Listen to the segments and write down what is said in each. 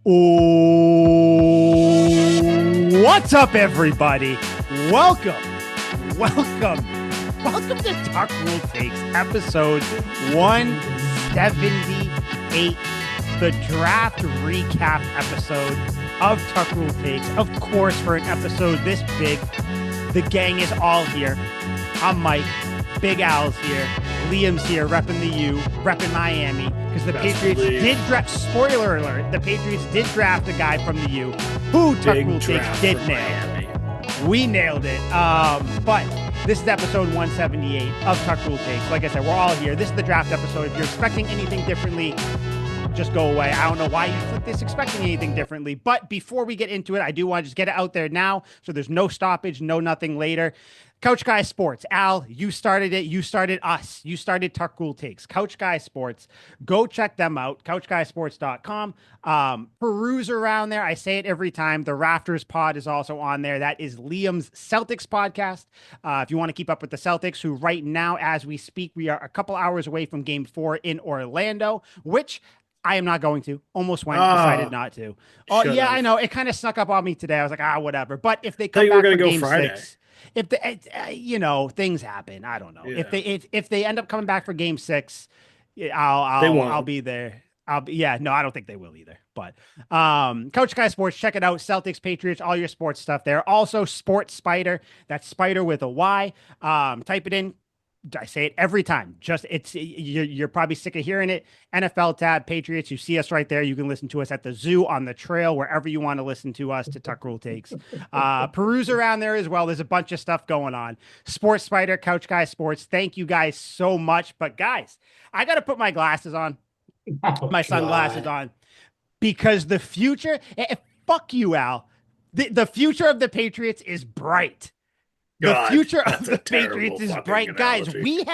Ooh, what's up, everybody? Welcome to Tuck Rule Takes, episode 178, the draft recap episode of Tuck Rule Takes. Of course, for an episode this big, the gang is all here. I'm Mike, Big Al's here, Liam's here, repping the U, repping Miami, because the Patriots did draft, spoiler alert, the Patriots did draft a guy from the U who Tuck Rule Takes did nail. We nailed it. But this is episode 178 of Tuck Rule Takes. Like I said, we're all here. This is the draft episode. If you're expecting anything differently, just go away. I don't know why you put this expecting anything differently. But before we get into it, I do want to just get it out there now so there's no stoppage, no nothing later. Couch Guy Sports. Al, you started it. You started us. You started Tuck Rule Takes. Couch Guy Sports. Go check them out. CouchGuySports.com. Peruse around there. I say it every time. The Rafters pod is also on there. That is Liam's Celtics podcast. If you want to keep up with the Celtics, who right now, as we speak, we are a couple hours away from Game 4 in Orlando, which I am not going to. Almost went, decided not to. Oh, yeah, I know. It kind of snuck up on me today. I was like, whatever. But if they come back for Game 6, if things happen, I don't know. Yeah. If they end up coming back for Game 6, I'll be there. I don't think they will either. But Couch Guy Sports, check it out. Celtics, Patriots, all your sports stuff there. Also, Sports Spider. That's Spider with a Y. Type it in. I say it every time. You're probably sick of hearing it. NFL tab, Patriots. You see us right there. You can listen to us at the zoo, on the trail, wherever you want to listen to us. To Tuck Rule Takes. Peruse around there as well. There's a bunch of stuff going on. Sports Spider, Couch Guy Sports. Thank you guys so much. But guys, I got to put my glasses on, my sunglasses on, because the future. Fuck you, Al. The future of the Patriots is bright. The future of the Patriots is bright. Guys, we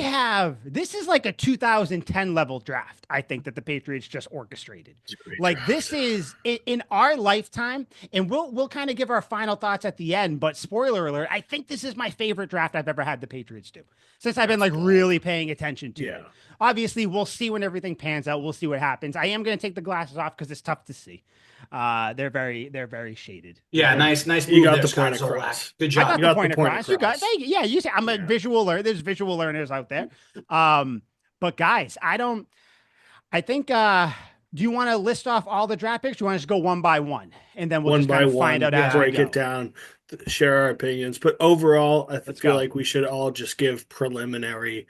have, this is like a 2010 level draft, I think, that the Patriots just orchestrated. Like, this is in our lifetime, and we'll kind of give our final thoughts at the end, but spoiler alert, I think this is my favorite draft I've ever had the Patriots do, since I've been like really paying attention to it. Obviously, we'll see when everything pans out. We'll see what happens. I am going to take the glasses off because it's tough to see. They're very shaded. Yeah, nice. You got the point across. Good job. I got the point across. You got, thank you. Yeah, you say I'm a visual learner. There's visual learners out there. But guys, I think. Do you want to list off all the draft picks? Do you want to just go one by one, and then we'll just kind of find out as we break it down, share our opinions. But overall, I feel like we should all just give preliminary.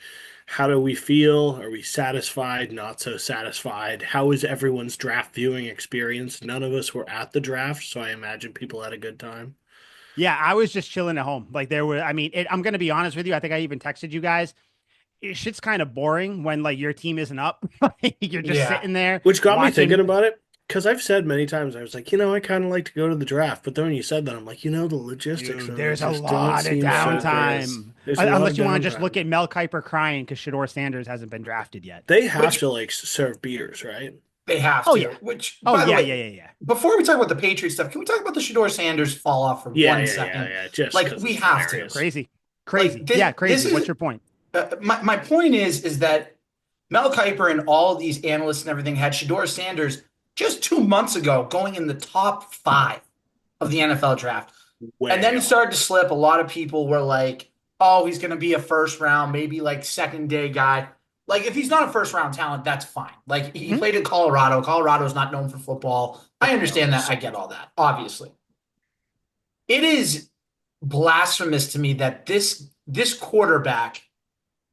How do we feel? Are we satisfied? Not so satisfied? How is everyone's draft viewing experience? None of us were at the draft, so I imagine people had a good time. Yeah, I was just chilling at home. Like I'm going to be honest with you. I think I even texted you guys. Shit's kind of boring when like your team isn't up. You're just sitting there. Which got me thinking about it. Because I've said many times, I was like, I kind of like to go to the draft. But then when you said that, I'm like, the logistics. Dude, there's a lot of downtime. Unless you want to just look at Mel Kiper crying because Shedeur Sanders hasn't been drafted yet. They have to serve beers, right? They have to. Oh, yeah. Yeah. Before we talk about the Patriots stuff, can we talk about the Shedeur Sanders fall off for 1 second? Yeah. Just we have to. Crazy. Crazy. What's your point? My point is that Mel Kiper and all these analysts and everything had Shedeur Sanders just 2 months ago going in the top 5 of the NFL draft. And then it started to slip. A lot of people were like, oh, he's going to be a first round, maybe like second day guy. Like, if he's not a first round talent, that's fine. Like, he played in Colorado. Colorado's not known for football. I understand that. I get all that, obviously. It is blasphemous to me that this quarterback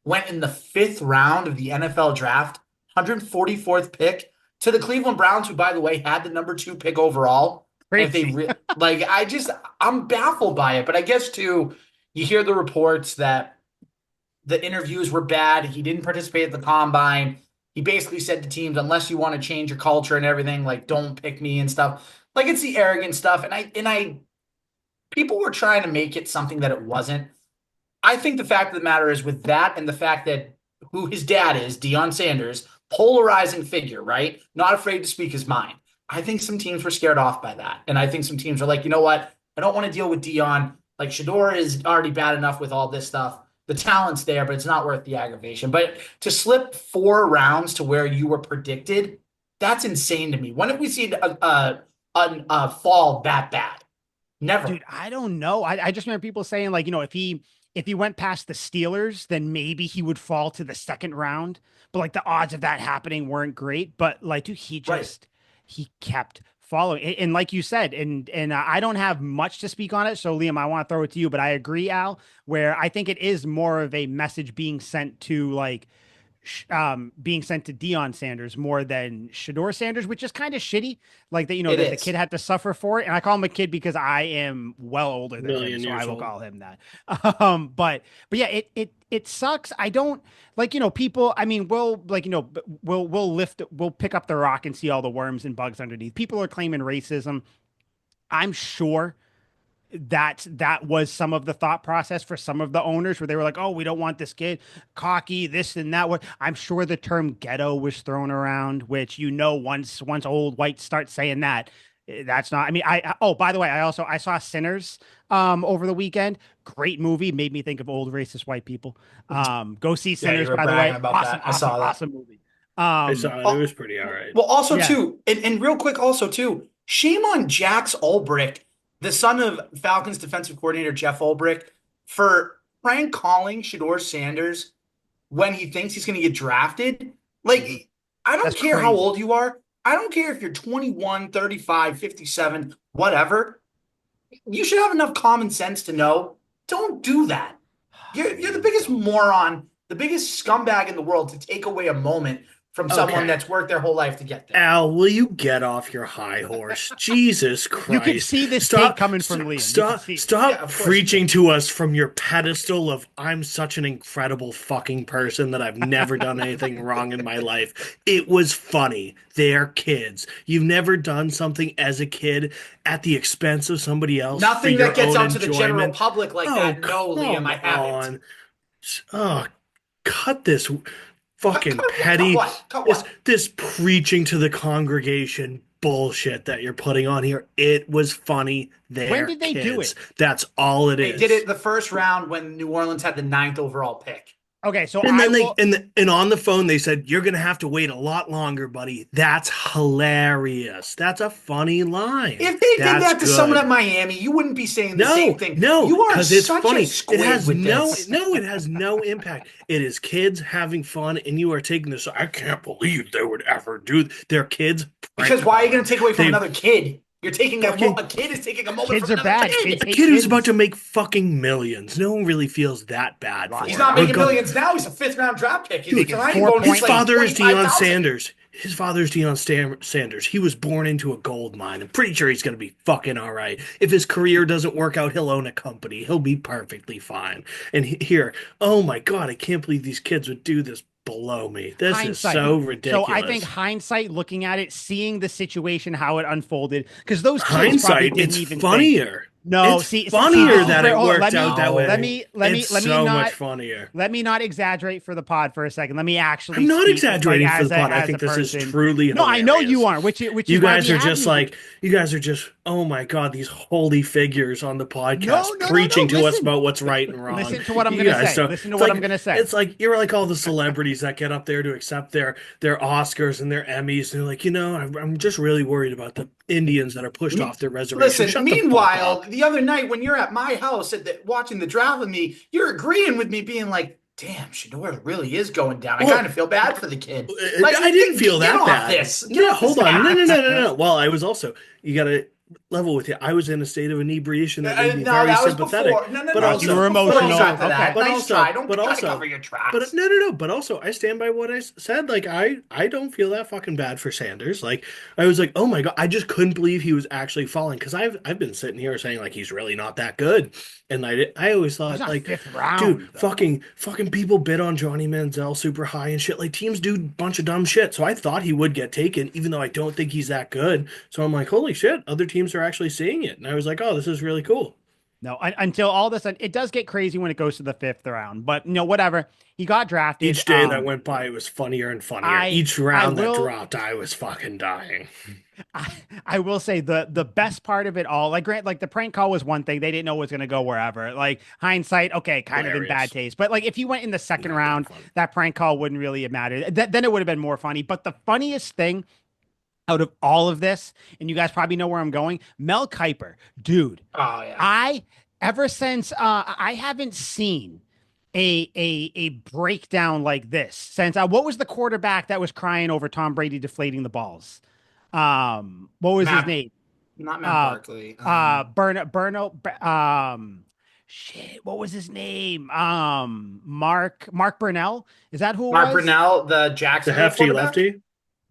went in the 5th round of the NFL draft, 144th pick, to the Cleveland Browns, who, by the way, had the number 2 pick overall. Crazy. I'm baffled by it. But I guess, too, you hear the reports that the interviews were bad. He didn't participate at the combine. He basically said to teams, unless you want to change your culture and everything, like, don't pick me and stuff. Like, it's the arrogant stuff. And people were trying to make it something that it wasn't. I think the fact of the matter is, with that and the fact that who his dad is, Deion Sanders, polarizing figure, right? Not afraid to speak his mind. I think some teams were scared off by that. And I think some teams are like, you know what? I don't want to deal with Deion. Like, Shedeur is already bad enough with all this stuff. The talent's there, but it's not worth the aggravation. But to slip 4 rounds to where you were predicted That's insane to me. When have we seen a fall that bad? Never. Dude, I don't know. I just remember people saying like, if he went past the Steelers, then maybe he would fall to the second round. But like the odds of that happening weren't great. But like, dude, Right. he kept following. And like you said, and I don't have much to speak on it. So Liam, I want to throw it to you. But I agree, Al, where I think it is more of a message being sent to like being sent to Deion Sanders more than Shedeur Sanders, which is kind of shitty. Like that, It that the is. kid had to suffer for it. And I call him a kid because I am well older than him, Million so I years will old. call him that. But yeah, it sucks. I don't like, people. I mean, we'll pick up the rock and see all the worms and bugs underneath. People are claiming racism. I'm sure that was some of the thought process for some of the owners where they were like, oh, we don't want this kid cocky, this and that. What I'm sure the term ghetto was thrown around, which once old whites start saying that, that's not. I mean, oh, by the way, I saw Sinners over the weekend. Great movie, made me think of old racist white people. Go see Yeah, you Sinners, were by the bragging way. about Awesome, that. I saw that. awesome movie. I saw it. It was pretty all right. Well, also Yeah. too, and real quick, also too, shame on Jax Ulbrich, the son of Falcons defensive coordinator Jeff Ulbrich, for prank calling Shedeur Sanders when he thinks he's going to get drafted. Like, I don't That's care how crazy. old you are. I don't care if you're 21, 35, 57, whatever. You should have enough common sense to know. Don't do that. You're the biggest moron, the biggest scumbag in the world to take away a moment from someone Okay. that's worked their whole life to get there. Al, will you get off your high horse? Jesus Christ. You can see this take coming from Liam. You can see it. Stop Yeah, of course preaching to us from your pedestal of I'm such an incredible fucking person that I've never done anything wrong in my life. It was funny. They're kids. You've never done something as a kid at the expense of somebody else. Nothing for that gets your own out to the general enjoyment? public like Oh, that. No, Liam, come I haven't. on. Oh, cut this fucking Cut petty what? Cut what? this preaching to the congregation bullshit that you're putting on here. It was funny. When did they do kids. it? That's all it They is. did it the first round when New Orleans had the 9th overall pick. Okay, so And then will. and on the phone they said you're gonna have to wait a lot longer, buddy. That's hilarious. That's a funny line. If they That's did that to good. someone at Miami, you wouldn't be saying the same thing. No, You are because it's such funny. a squid It has with no, this. no, it has no impact. It is kids having fun, and you are taking this. I can't believe they would ever do. They're kids. Because why are you going to take away from They- another kid? You're taking a Fucking- kid is taking a moment Kids from are another bad. kid. Kids A hate kid who's kids. about to make fucking millions. No one really feels that bad for He's him. not making Rega- millions now. He's a 5th round draft pick. His Dude, signing 4 bonus His is like father is Deion 25,000. Sanders. His father is Deion Sanders. He was born into a gold mine. I'm pretty sure he's going to be fucking all right. If his career doesn't work out, he'll own a company. He'll be perfectly fine. And here, oh my God, I can't believe these kids would do this below me. This Hindsight. is so ridiculous. So I think hindsight, looking at it, seeing the situation, how it unfolded, because those kids probably hindsight, didn't it's even funnier. No, It's see, funnier see, that it hold on, worked let me- out that way. Let me It's let me so not much funnier. let me not exaggerate for the pod for a second. Let me actually. I'm not speak, exaggerating like, for the pod. I as think a this is person. truly No, I know hilarious. you are. Which You is why guys we are have just you. like, you guys are just, oh my God, these holy figures on the podcast No, preaching to us listen. about what's right and wrong. Listen to what I'm You gonna guys say. don't- Listen to it's what like- I'm gonna say. It's like, you're like all the celebrities that get up there to accept their Oscars and their Emmys. And they're like, I'm just really worried about the Indians that are pushed off their reservation. Listen, Shut the fuck meanwhile, up. the other night when you're at my house watching the draft with me, you're agreeing with me being like, damn, Shedeur really is going down. I Well, kind of feel bad for the kid. I didn't feel get that off bad. this. Get Yeah, off hold this on. app. No. Well, I was also, you got to level with you. I was in a state of inebriation that made me No, very that was sympathetic. before. No, but also, you were before emotional. you got to Okay. that. But Nice also- try. Don't but try also- to cover your tracks. But no. But also, I stand by what I said. Like, I don't feel that fucking bad for Sanders. Like, I was like, oh my God, I just couldn't believe he was actually falling because I've been sitting here saying like he's really not that good, and I always thought He's not like, 5th round, dude, though. fucking people bid on Johnny Manziel super high and shit. Like teams do a bunch of dumb shit. So I thought he would get taken, even though I don't think he's that good. So I'm like, holy shit, other teams are actually seeing it, and I was like, oh, this is really cool. No, until all of a sudden, it does get crazy when it goes to the 5th round. But whatever. He got drafted. Each day that went by, it was funnier and funnier. Each round that will- dropped, I was fucking dying. I will say the best part of it all, like the prank call was one thing. They didn't know it was going to go wherever. Like hindsight, okay, kind of in Hilarious. bad taste. But like if he went in the second Not that round, fun. that prank call wouldn't really have mattered. Then it would have been more funny. But the funniest thing out of all of this, and you guys probably know where I'm going. Mel Kiper, dude. Oh yeah. I ever since I haven't seen a breakdown like this since what was the quarterback that was crying over Tom Brady deflating the balls? What was his Matt, name? not Matt Uh, Barkley. Shit, what was his name? Mark Burnell. Is that who it Mark was? Brunell, the The Jacksonville hefty quarterback. lefty.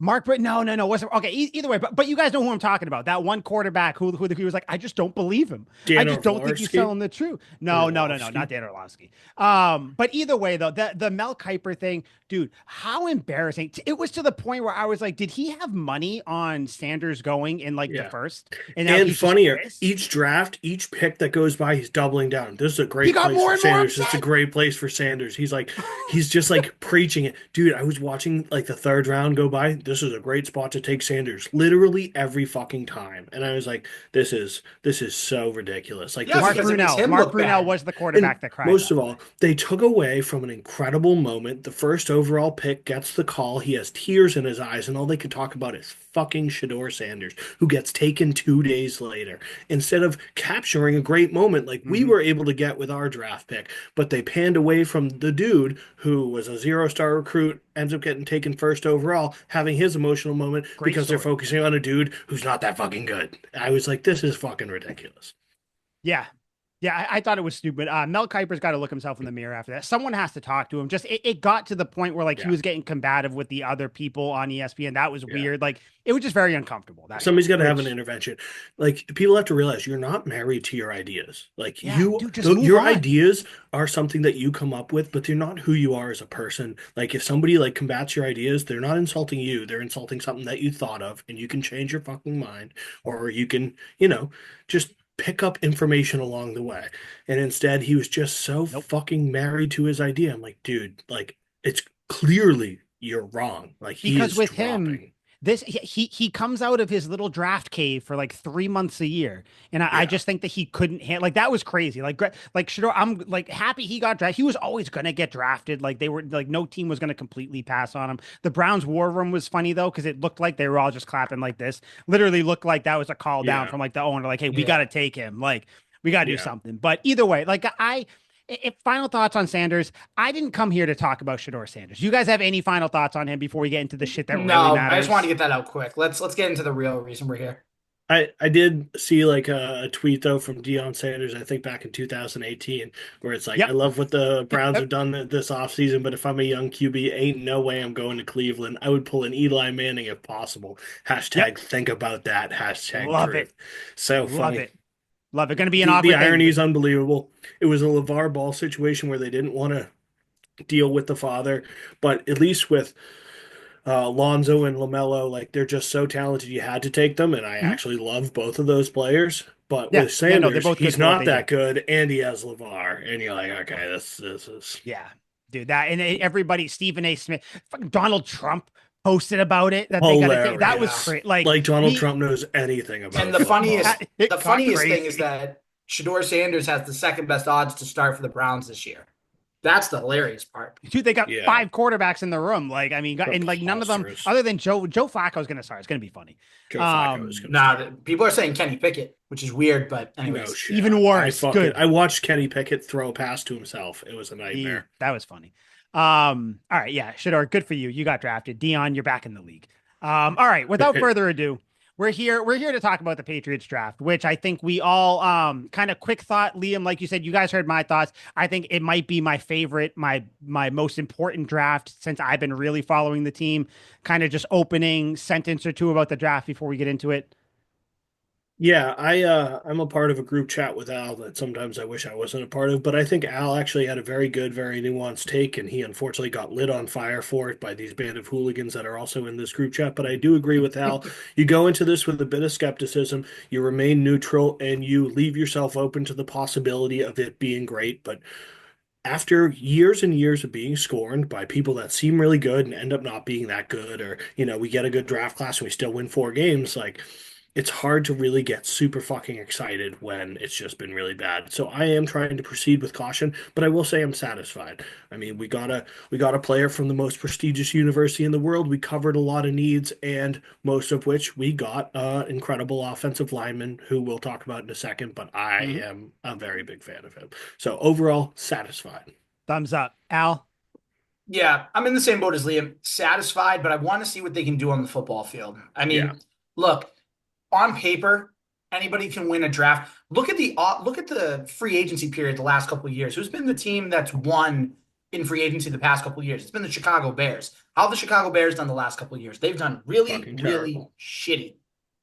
Mark, but no, wasn't okay. Either way, but you guys know who I'm talking about. That one quarterback who he was like, I just don't believe him. I Dan just don't think he's Orlovsky. telling the truth. No, Orlovsky. not Dan Orlovsky. But either way though, the Mel Kiper thing, dude, how embarrassing! It was to the point where I was like, did he have money on Sanders going in like the Yeah. first? And now And he's just funnier, pissed? each draft, each pick that goes by, he's doubling down. This is a He great got place more for and more Sanders. It's a upset. great place for Sanders. He's just like preaching it. Dude, I was watching like the third round go by. This is a great spot to take Sanders literally every fucking time. And I was like, this is so ridiculous. Like Yeah, this because it makes him Mark look Brunell bad. was the and quarterback that cried. most By of the all, way. they took away from an incredible moment. The first overall pick gets the call. He has tears in his eyes, and all they could talk about is fucking Shedeur Sanders, who gets taken 2 days later, instead of capturing a great moment like we Mhm. were able to get with our draft pick. But they panned away from the dude who was a 0-star recruit, ends up getting taken first overall, having his emotional moment Great because they're story. focusing on a dude who's not that fucking good. I was like, this is fucking ridiculous. Yeah. Yeah, I thought it was stupid. Mel Kiper's got to look himself in the mirror after that. Someone has to talk to him. Just it got to the point where like he Yeah. was getting combative with the other people on ESPN. That was Yeah. weird. Like it was just very uncomfortable. That Somebody's got to have an which, intervention. Like people have to realize you're not married to your ideas. Like yeah, you, dude, just move your on. ideas are something that you come up with, but they're not who you are as a person. Like if somebody like combats your ideas, they're not insulting you. They're insulting something that you thought of, and you can change your fucking mind, or you can, just pick up information along the way. And instead, he was just so Nope. fucking married to his idea. I'm like, dude, like it's clearly you're wrong. Like he Because is with him, dropping. he comes out of his little draft cave for like 3 months a year, and I Yeah. just think that he couldn't handle like that was crazy. Like Shedeur, I'm like happy he got drafted. He was always gonna get drafted. Like they were like no team was gonna completely pass on him. The Browns war room was funny though because it looked like they were all just clapping like this. Literally looked like that was a call down Yeah. from like the owner. Like hey, we Yeah. got to take him. Like we got to do Yeah. something. But either way, like final thoughts on Sanders. I didn't come here to talk about Shedeur Sanders. You guys have any final thoughts on him before we get into the shit that really No, I matters? just wanted to get that out quick. Let's get into the real reason we're here. I did see like a tweet though from Deion Sanders, I think back in 2018, where it's like, I Yep. love what the Browns have done this offseason, but if I'm a young QB, ain't no way I'm going to Cleveland. I would pull an Eli Manning if possible. Hashtag think about that. Hashtag Love truth. it. So Love funny. it. Love it. Going to be an The awkward irony thing. is unbelievable. It was a LeVar Ball situation where they didn't want to deal with the father, but at least with Lonzo and LaMelo, like they're just so talented. You had to take them, and I Mhm. actually love both of those players. But Yeah. with Yeah. No, they're Sanders, both good he's for what not they do. that good, and he has LeVar, and you're like, okay, this is Yeah. Dude, that and everybody, Stephen A. Smith, fucking Donald Trump posted about it that they got to take. That was hilarious. great. Like Donald me, Trump knows anything about And the football. it the got funniest thing is crazy. that Shedeur Sanders has the second best odds to start for the Browns this year. That's the hilarious part. Dude, they got Yeah, 5 quarterbacks in the room. Like, I mean, and like none of them, preposterous. other than Joe Flacco's going to start. It's going to be funny. Joe Flacco is going to Nah, start. people are saying Kenny Pickett, which is weird, but No anyways. shit. Even worse. Good. I watched Kenny Pickett throw a pass to himself. It was a nightmare. That was funny. All right, yeah, Shedeur, good for you. You got drafted. Dion, you're back in the league. All right, without further ado, we're here to talk about the Patriots draft, which I think we all kind of quick thought. Liam, like you said, you guys heard my thoughts. I think it might be my favorite, my most important draft since I've been really following the team. Kind of just opening sentence or two about the draft before we get into it. Yeah, I'm a part of a group chat with Al that sometimes I wish I wasn't a part of, but I think Al actually had a very good, very nuanced take, and he unfortunately got lit on fire for it by these band of hooligans that are also in this group chat. But I do agree with Al. You go into this with a bit of skepticism, you remain neutral, and you leave yourself open to the possibility of it being great. But after years and years of being scorned by people that seem really good and end up not being that good, or we get a good draft class and we still win 4 games, like it's hard to really get super fucking excited when it's just been really bad. So I am trying to proceed with caution, but I will say I'm satisfied. I mean, we got a player from the most prestigious university in the world. We covered a lot of needs, and most of which we got incredible offensive lineman who we'll talk about in a second, but I am a very big fan of him. So overall, satisfied. Thumbs up. Al? Yeah, I'm in the same boat as Liam. Satisfied, but I want to see what they can do on the football field. I mean, Yeah. look, on paper, anybody can win a draft. Look at the free agency period the last couple of years. Who's been the team that's won in free agency the past couple of years? It's been the Chicago Bears. How have the Chicago Bears done the last couple of years? They've done really, Fucking really terrible. shitty.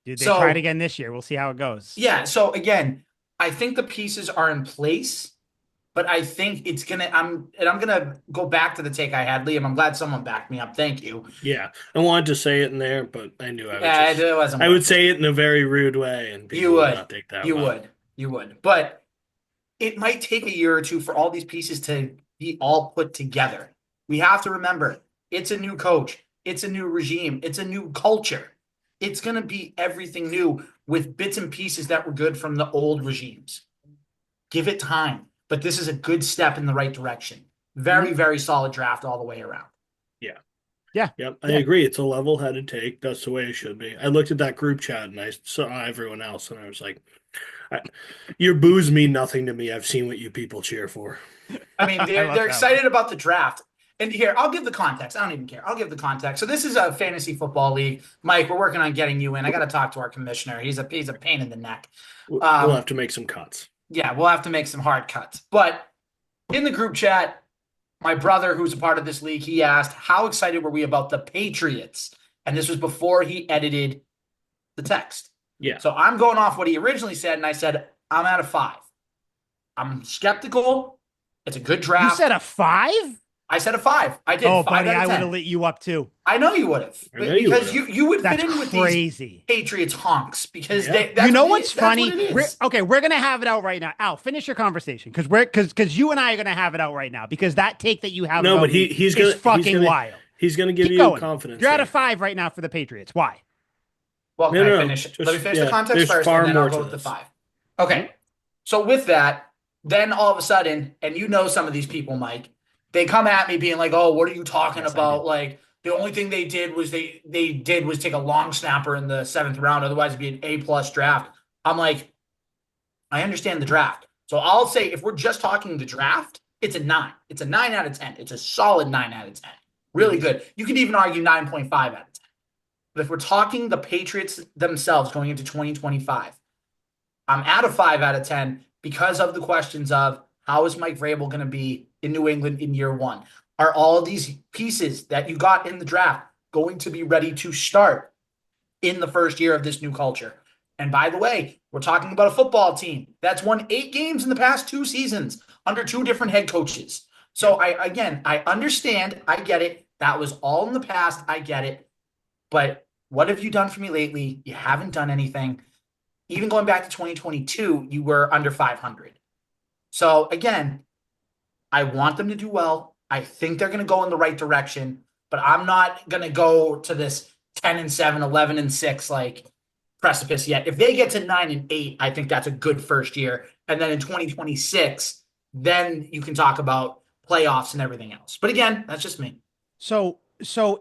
Dude, they So- tried again this year. We'll see how it goes. Yeah, so again, I think the pieces are in place, but I think it's I'm gonna go back to the take I had, Liam. I'm glad someone backed me up. Thank you. Yeah. I wanted to say it in there, but I knew I would Yeah, just, it wasn't I worth would it. say it in a very rude way, and people You would would. not take that You well. would. But it might take a year or two for all these pieces to be all put together. We have to remember, it's a new coach, it's a new regime, it's a new culture. It's going to be everything new with bits and pieces that were good from the old regimes. Give it time, but this is a good step in the right direction. Very, very solid draft all the way around. Yep, I agree. It's a level-headed take. That's the way it should be. I looked at that group chat and I saw everyone else, and I was like, "Your boos mean nothing to me. I've seen what you people cheer for." I mean, I love they're that excited about the draft. And here, I'll give the context. I don't even care. I'll give the context. So this is a fantasy football league. Mike, we're working on getting you in. I got to talk to our commissioner. He's a pain in the neck. We'll have to make some cuts. Yeah, we'll have to make some hard cuts. But in the group chat, my brother, who's a part of this league, he asked, how excited were we about the Patriots? And this was before he edited the text. Yeah. So I'm going off what he originally said, and I said, I'm at a 5. I'm skeptical. It's a good draft. You said a 5? I said a 5. I did. Oh, 5 buddy, out of I would 10. have lit you up too. I know you would have. I know you Because would've. you would That's fit in with these crazy. Patriots honks. Because Yeah. that's You know what what's that's funny? what it is. We're gonna have it out right now. Al, finish your conversation because you and I are gonna have it out right now because that take that you have No, about but me he's is gonna fucking wild. He's gonna give Keep you going. confidence. You're at a there. 5 right now for the Patriots. Why? Well, No, can I no, finish? just- Let me finish yeah, the context there's first, far and then I'll more go to with the this. 5. Okay. So with that, then all of a sudden, and you know some of these people, Mike, they come at me being like, "Oh, what are you talking Yes, I about? do. Like the only thing they did was they did was take a long snapper in the 7th round. Otherwise, it'd be an A+ draft." I'm like, I understand the draft. So I'll say if we're just talking the draft, it's a 9. It's a 9 out of 10. It's a solid 9 out of 10. Really good. You could even argue 9.5 out of 10. But if we're talking the Patriots themselves going into 2025, I'm at a 5 out of 10 because of the questions of how is Mike Vrabel going to be in New England in year 1? Are all of these pieces that you got in the draft going to be ready to start in the first year of this new culture? And by the way, we're talking about a football team that's won 8 games in the past 2 seasons under 2 different head coaches. So I understand. I get it. That was all in the past. I get it. But what have you done for me lately? You haven't done anything. Even going back to 2022, you were under 500. So again, I want them to do well. I think they're going to go in the right direction, but I'm not going to go to this 10-7, 11-6 like precipice yet. If they get to 9-8, I think that's a good first year. And then in 2026, then you can talk about playoffs and everything else. But again, that's just me. So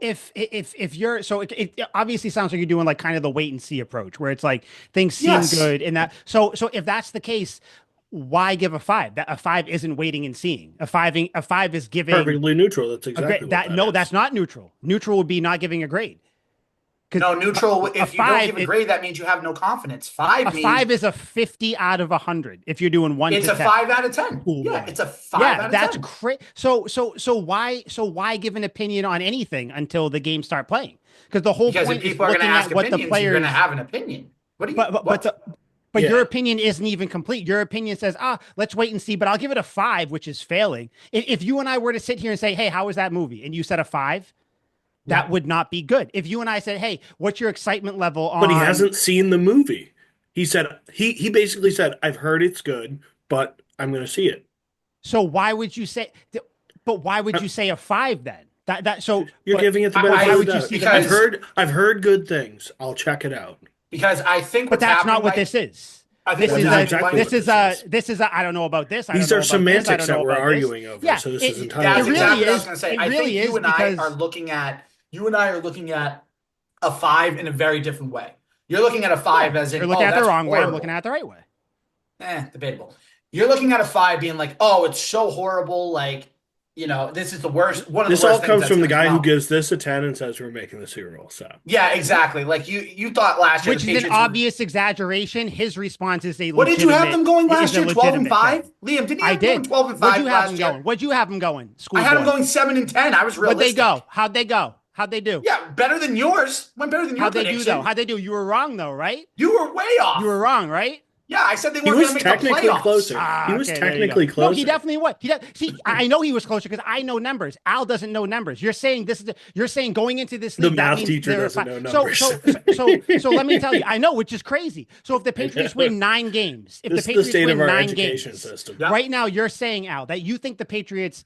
if you're it obviously sounds like you're doing like kind of the wait and see approach where it's like things seem Yes. good and that so if that's the case, why give a 5? That a 5 isn't waiting and seeing. A 5 is giving Perfectly neutral. That's a exactly grade. what that is. That's not neutral. Neutral would be not giving a grade. 'Cause No, neutral. If you don't 5 give a grade, that means you have no confidence. 5 a means 5 is a 50 out of 100 if you're doing 1 it's to a 10. 5 out of 10. Cool. Yeah, it's a 5 Yeah, out of that's 10. crazy. So why give an opinion on anything until the games start playing? Because the whole Because if point is people are going to looking ask at what opinions, the players. you're going to have an opinion. What do you? But Yeah. your opinion isn't even complete. Your opinion says, let's wait and see. But I'll give it a 5, which is failing. If you and I were to sit here and say, hey, how was that movie? And you said a 5, that would not be good. If you and I said, hey, what's your excitement level on? But he hasn't seen the movie. He said he basically said, "I've heard it's good, but I'm going to see it." So why would you say? But why would you say a 5 then? You're giving it the I- benefit why of would the you doubt. see the- I've heard good things. I'll check it out. Because I think But what's that's happening not what right- this is. I think This is what's exactly happening what right- this is a I don't know about this. These are semantics that we're arguing over. Yeah, So this is entirely That's it really exactly what I was is. going to say. It I really think you is and I because are looking at a 5 in a very different way. You're looking at a 5 as in, you're looking at it the that's wrong way. I'm horrible. looking at it the right way. Debatable. You're looking at a 5 being like, oh, it's so horrible. Like, this is the worst. One of This the worst all comes things from the that's guy gonna who come. gives this a 10 and says we're making the Super Bowl. So Yeah, exactly. Like you thought last year, Which the is an Patriots were- obvious exaggeration. His response is a What did you have them going last is a year? 12 and legitimate 5. thing. Liam, didn't you I have them going did. 12 and 5 What'd you have last them year? going? What'd you have them going? I had them Schoolboy? going 7 and 10. I was What'd realistic. they go? How'd they go? How'd they do? Yeah, better than yours. Went better than your How'd they do prediction. though? How'd they do? You were wrong though, right? You were way off. You were wrong, right? Yeah, I said they he weren't was going to make the technically playoffs. closer. Ah, He was okay, there you technically go. closer. No, he definitely was. See, I know he was closer because I know numbers. Al doesn't know numbers. You're saying you're saying going into this league, The that math means teacher there are doesn't five- know So, numbers. so let me tell you, I know, which is crazy. So if the Patriots win 9 games, if This the is the Patriots state win of our 9 education games, system. Yeah. right now you're saying, Al, that you think the Patriots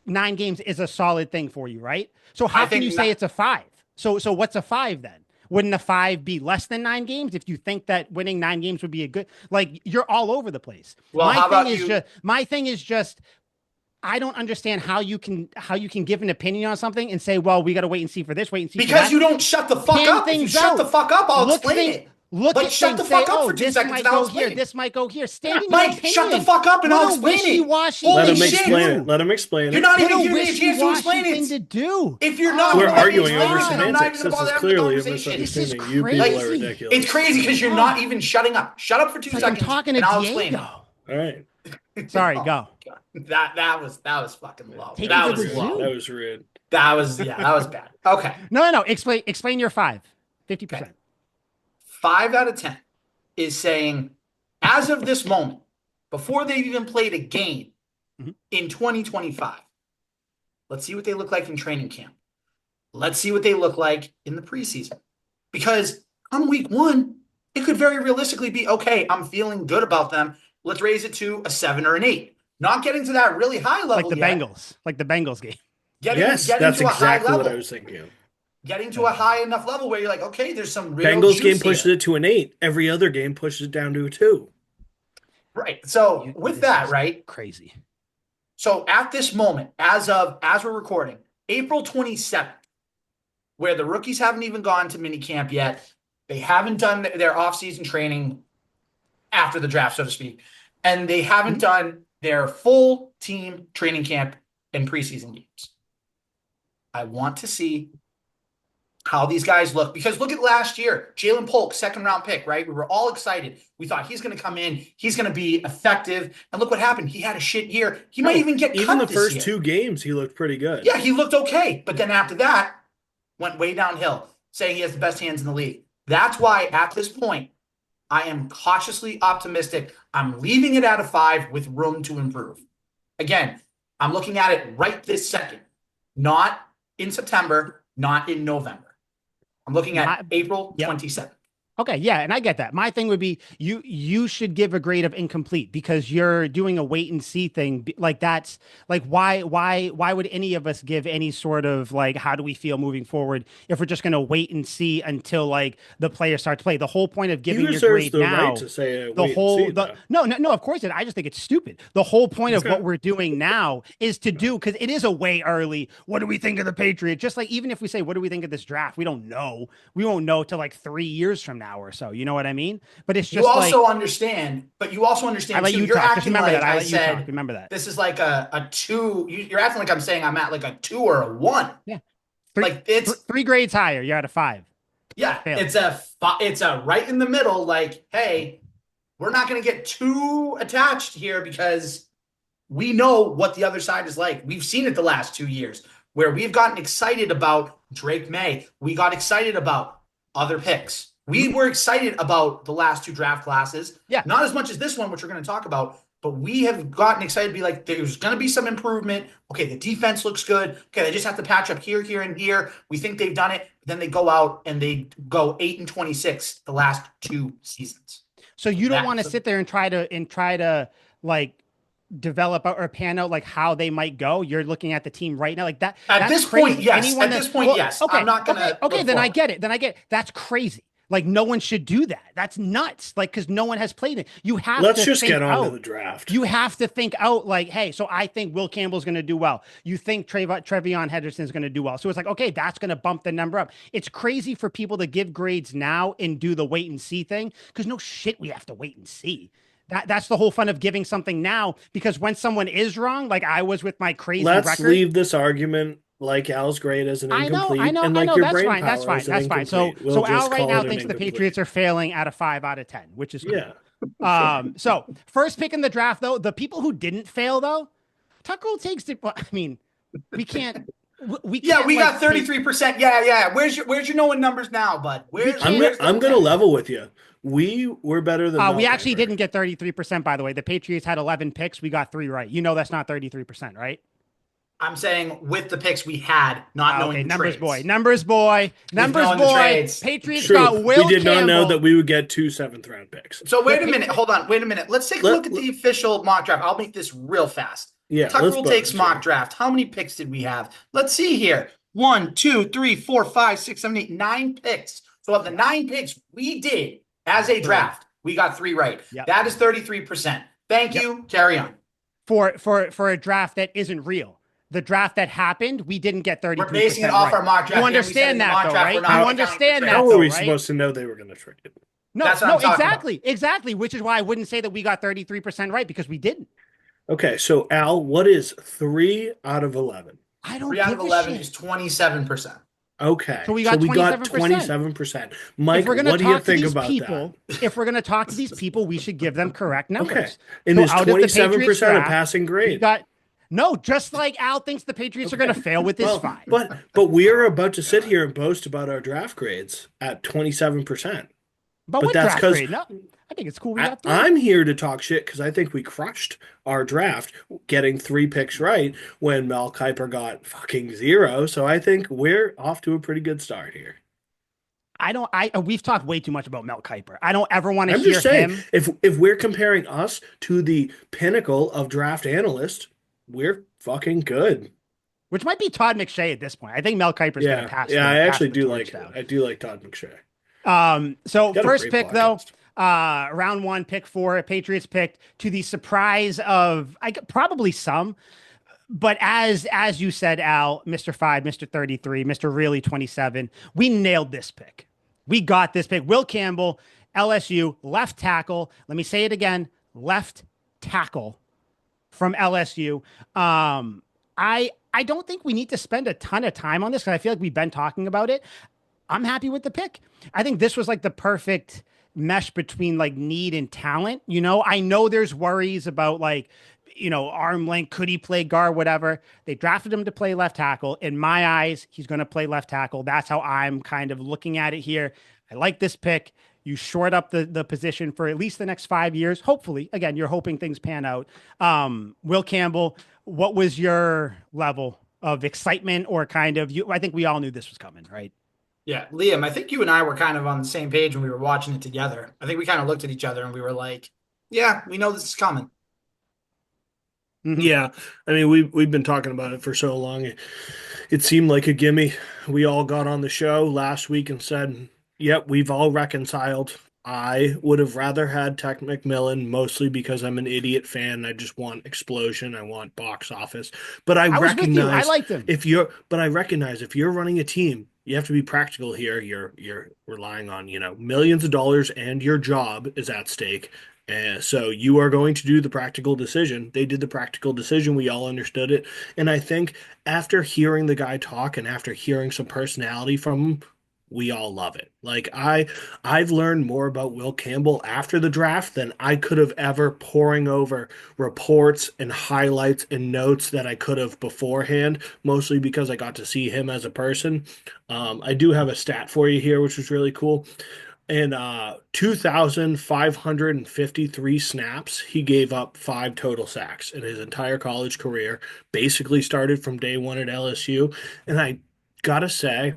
9 games is a solid thing for you, right? So how I can think you say it's a 5? So what's a 5 then? Wouldn't a 5 be less than 9 games if you think that winning 9 games would be a good? Like, you're all over the place. Well, how about you? My thing is just I don't understand how you can give an opinion on something and say, well, we got to wait and see for this, wait and see Because for that. you don't shut the fuck Pan up. If you things shut out. the fuck up, I'll Look explain things- it. Look Like, at shut things, the say, fuck up oh, for 2 this seconds might and I'll go explain here, it. this might go here. State Yeah, your Mike, opinion. shut the fuck up and What I'll a explain it. wishy-washy Holy Let him thing to shit. explain do. it. Let him explain it. You're not What even a giving me a chance to wishy-washy explain thing to it. do. If you're not We're gonna let me arguing over explain it, I'm not even semantics. gonna This bother is having the clearly a conversation. misunderstanding. This is You people are crazy. ridiculous. It's crazy because you're not even shutting up. Shut up for 2 Like I'm seconds talking and to I'll explain Diego. All right. it. Sorry, Oh, go. God. That was fucking low. Take That it to was the low. zoo. That was rude. That was bad. Okay. No. Explain your 5. 50%. Okay. 5 out of 10 is saying, as of this moment, before they've even played a game in 2025, let's see what they look like in training camp. Let's see what they look like in the preseason. Because on week 1, it could very realistically be, okay, I'm feeling good about them. Let's raise it to a 7 or an 8. Not getting to that really high level Like the yet. Bengals game. Getting Yes, to that's a high exactly what level. I was thinking. Getting to a high enough level where you're like, okay, there's some real Bengals juice game pushes here. it to an 8. Every other game pushes it down to a 2. Right. So with This that, is right? Crazy. So at this moment, as we're recording, April 27th, where the rookies haven't even gone to minicamp yet, they haven't done their off-season training after the draft, so to speak, and they haven't done their full team training camp and preseason games. I want to see how these guys look, because look at last year, Jalen Polk, 2nd-round pick, right? We were all excited. We thought he's going to come in, he's going to be effective, and look what happened. He had a shit year. He might even get cut Even the this first year. 2 games, he looked pretty good. Yeah, he looked okay, but then after that, went way downhill, saying he has the best hands in the league. That's why at this point, I am cautiously optimistic. I'm leaving it at a 5 with room to improve. Again, I'm looking at it right this second, not in September, not in November. I'm looking at April 27th. Okay, yeah, and I get that. My thing would be you should give a grade of incomplete because you're doing a wait and see thing. Like that's like why would any of us give any sort of like how do we feel moving forward if we're just going to wait and see until like the players start to play? The whole point of giving your grade the now, right to say no, of course I just think it's stupid. The whole point of what we're doing now is to do because it is a way early. What do we think of the Patriots? Just like even if we say what do we think of this draft, we don't know. We won't know till like 3 years from now or so. You know what I mean? But it's just you also like, understand, but you also understand. I let too, you you're talk. Just acting remember like that. I I let you said. talk. Remember that. This is like a 2. You're acting like I'm saying I'm at like a 2 or a 1. Yeah. Like it's 3 grades higher. You're at a 5. Yeah, Failed. it's a right in the middle. Like, hey, we're not going to get too attached here because we know what the other side is like. We've seen it the last 2 years where we've gotten excited about Drake May. We got excited about other picks. We were excited about the last 2 draft classes. Yeah. Not as much as this one, which we're going to talk about, but we have gotten excited to be like, there's going to be some improvement. Okay, the defense looks good. Okay, they just have to patch up here, here, and here. We think they've done it. Then they go out and they go 8-26 the last 2 seasons. So you don't want to sit there and try to like develop or pan out like how they might go. You're looking at the team right now like that. At that's this crazy. point, yes. At this point, yes. Okay, I'm not gonna. Okay, then I get it. That's crazy. Like no one should do that. That's nuts. Like because no one has played it. You have Let's to just think get on to out. the draft. You have to think out like, hey, so I think Will Campbell's going to do well. You think TreVeyon Henderson is going to do well. So it's like, okay, that's going to bump the number up. It's crazy for people to give grades now and do the wait and see thing because no shit, we have to wait and see. That's the whole fun of giving something now because when someone is wrong, like I was with my crazy Let's record. leave this argument like Al's grade as an incomplete, and like your That's brain fine. power That's fine. as an That's fine. So, incomplete. We'll so Al just right call now it an thinks the incomplete. Patriots are failing at a 5 out of 10, which is cool. Yeah. So first pick in the draft, though, the people who didn't fail, though, Tucker takes the. Well, I mean, we can't. We can't. Yeah, we got 33%. Yeah. Where's your knowing numbers now, bud? I'm gonna level with you. We were better than. We actually didn't get 33%, by the way. The Patriots had 11 picks. We got 3 right. You know that's not 33%, right? I'm saying with the picks we had, not knowing the numbers trades. numbers boy. Patriots got Will We did not know Campbell. that we would get 2 7th-round picks. So wait a minute. Hold on. Wait a minute. Let's take a look at the official mock draft. I'll make this real fast. Yeah. Tucker will takes mock draft. How many picks did we have? Let's see here. 1, 2, 3, 4, 5, 6, 7, 8, 9 picks. So of the 9 picks we did as a draft, we got 3 right. Yep. That is 33%. Thank you. Carry on. For a draft that isn't real. The draft that happened, we didn't get 33%. We're basing it off our mock draft. You understand that, though, right? You understand that, How though, were we right? supposed to know they were going to trade it? No, exactly. Which is why I wouldn't say that we got 33% right because we didn't. Okay, so Al, what is 3 out of 11? I don't. 3 out of 11 is 27%. Okay, so we got 27%. Mike, what do you think about that? If we're going to talk to these people, we should give them correct numbers. Okay, and is 27% a passing grade? No, just like Al thinks the Patriots are going to fail with this 5. But we are about to sit here and boast about our draft grades at 27%. But that's because no, I think it's cool. I'm here to talk shit because I think we crushed our draft, getting 3 picks right when Mel Kiper got fucking 0. So I think we're off to a pretty good start here. We've talked way too much about Mel Kiper. I don't ever want to hear just saying, him. If we're comparing us to the pinnacle of draft analysts, we're fucking good. Which might be Todd McShay at this point. I think Mel Kiper's going to pass. Yeah, I actually do like that. I do like Todd McShay. So first pick though, round 1, pick 4, Patriots picked to the surprise of probably some, but as you said, Al, Mr. 5, Mr. 33, Mr. Really 27, we nailed this pick. We got this pick. Will Campbell, LSU, left tackle. Let me say it again, left tackle from LSU. I don't think we need to spend a ton of time on this because I feel like we've been talking about it. I'm happy with the pick. I think this was like the perfect mesh between like need and talent. You know, I know there's worries about like, arm length. Could he play guard, whatever? They drafted him to play left tackle. In my eyes, he's going to play left tackle. That's how I'm kind of looking at it here. I like this pick. You short up the position for at least the next 5 years. Hopefully, again, you're hoping things pan out. Will Campbell, what was your level of excitement or kind of I think we all knew this was coming, right? Yeah, Liam, I think you and I were kind of on the same page when we were watching it together. I think we kind of looked at each other and we were like, yeah, we know this is coming. Mm-hmm. Yeah, I mean, we've been talking about it for so long. It seemed like a gimme. We all got on the show last week and said, yep, we've all reconciled. I would have rather had Tech McMillan, mostly because I'm an idiot fan. I just want explosion. I want box office. But I recognize I liked him. I recognize if you're running a team, you have to be practical here. You're relying on, millions of dollars and your job is at stake. So you are going to do the practical decision. They did the practical decision. We all understood it. And I think after hearing the guy talk and after hearing some personality from him, we all love it. Like I've learned more about Will Campbell after the draft than I could have ever pouring over reports and highlights and notes that I could have beforehand, mostly because I got to see him as a person. I do have a stat for you here, which was really cool. In 2,553 snaps, he gave up 5 total sacks in his entire college career, basically started from day 1 at LSU. And I gotta say,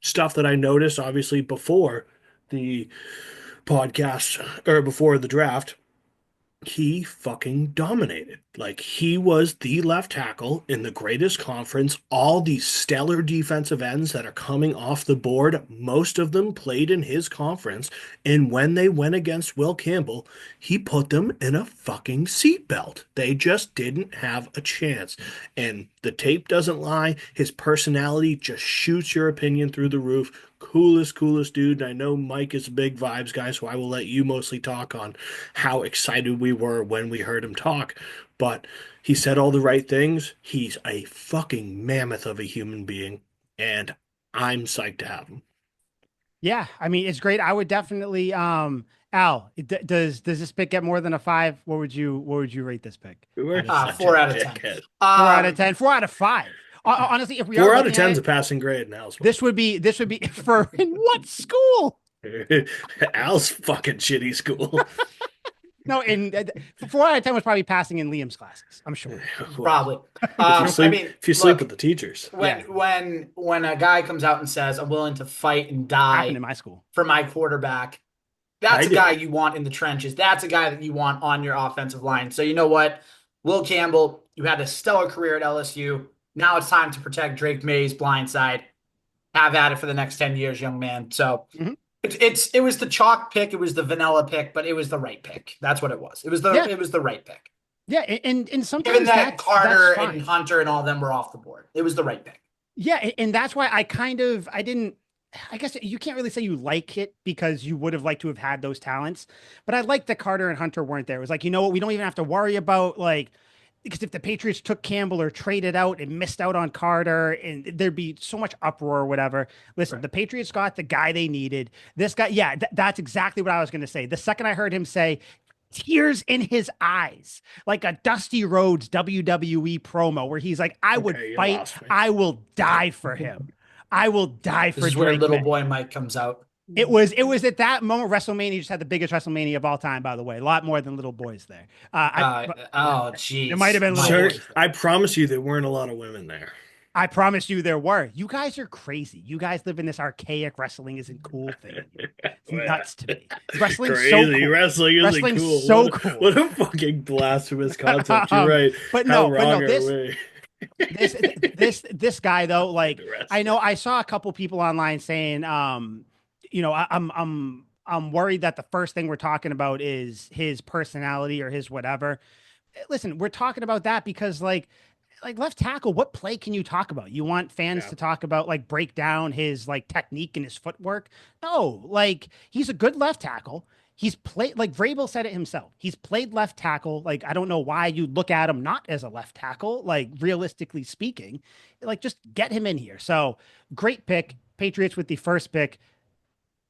stuff that I noticed, obviously, before the podcast or before the draft, he fucking dominated. Like, he was the left tackle in the greatest conference. All these stellar defensive ends that are coming off the board, most of them played in his conference. And when they went against Will Campbell, he put them in a fucking seatbelt. They just didn't have a chance. And the tape doesn't lie. His personality just shoots your opinion through the roof. Coolest dude. And I know Mike is a big vibes guy, so I will let you mostly talk on how excited we were when we heard him talk. But he said all the right things. He's a fucking mammoth of a human being, and I'm psyched to have him. Yeah, I mean, it's great. I would definitely, Al, does this pick get more than a 5? What would you rate this pick? 4 out of 10. 4 out of 10. 4 out of 5. Honestly, if we 4 are out of 10 is a it, passing grade in Al's. this would be for in what school? Al's fucking shitty school. No, in 4 out of 10 was probably passing in Liam's classes. I'm sure. Probably. If you sleep with the teachers. When a guy comes out and says, "I'm willing to fight and die," happened in my school for my quarterback, that's a guy you want in the trenches. That's a guy that you want on your offensive line. So you know what, Will Campbell, you had a stellar career at LSU. Now it's time to protect Drake May's blind side. Have at it for the next 10 years, young man. So it was the chalk pick, it was the vanilla pick, but it was the right pick. That's what it was. It was the right pick. Yeah, and sometimes given that Carter and Hunter and all of them were off the board, it was the right pick. Yeah, and that's why I guess you can't really say you like it because you would have liked to have had those talents, but I like that Carter and Hunter weren't there. It was like, you know what, we don't even have to worry about because if the Patriots took Campbell or traded out and missed out on Carter, and there'd be so much uproar or whatever. Listen, right. The Patriots got the guy they needed. This guy, yeah, that's exactly what I was going to say. The second I heard him say, tears in his eyes, like a Dusty Rhodes WWE promo where he's like, I would fight, I will die for him. I will die for him. This is where little boy Mike comes out. It was at that moment WrestleMania just had the biggest WrestleMania of all time, by the way. A lot more than little boys there. Jeez. It might have been little boys. I promise you there weren't a lot of women there. I promise you there were. You guys are crazy. You guys live in this archaic wrestling isn't cool thing. It's nuts to me. Wrestling's crazy. So cool. Wrestling's cool. So cool. What a fucking blasphemous concept. You're right. But this guy though, like I know I saw a couple people online saying, I'm worried that the first thing we're talking about is his personality or his whatever. Listen, we're talking about that because like left tackle, what play can you talk about? You want fans to talk about break down his technique and his footwork? No, he's a good left tackle. He's played, like Vrabel said it himself. He's played left tackle. I don't know why you look at him not as a left tackle, realistically speaking, just get him in here. So great pick. Patriots with the first pick